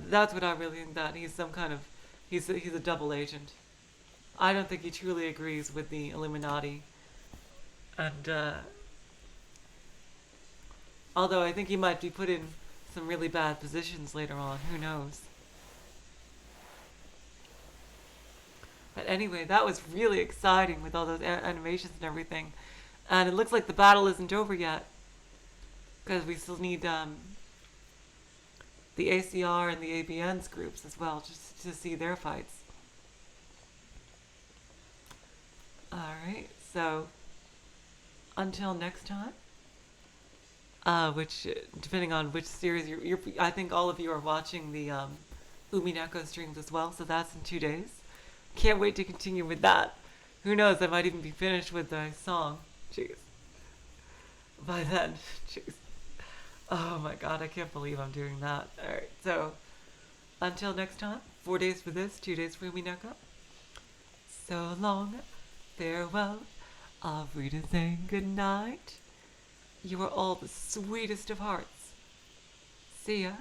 That's what I really think, that he's some kind of... He's a double agent. I don't think he truly agrees with the Illuminati. And, although I think he might be put in some really bad positions later on. Who knows? But anyway, that was really exciting with all those animations and everything. And it looks like the battle isn't over yet. Because we still need, the ACR and the ABN's groups as well, just to see their fights. Alright, so until next time, which, depending on which series I think all of you are watching the Umineko streams as well, so that's in 2 days. Can't wait to continue with that. Who knows, I might even be finished with the song. Jeez. By then, jeez. Oh my God, I can't believe I'm doing that. Alright, so until next time, 4 days for this, 2 days for Umineko. So long, farewell, auf Wiedersehen, good night. You are all the sweetest of hearts. See ya.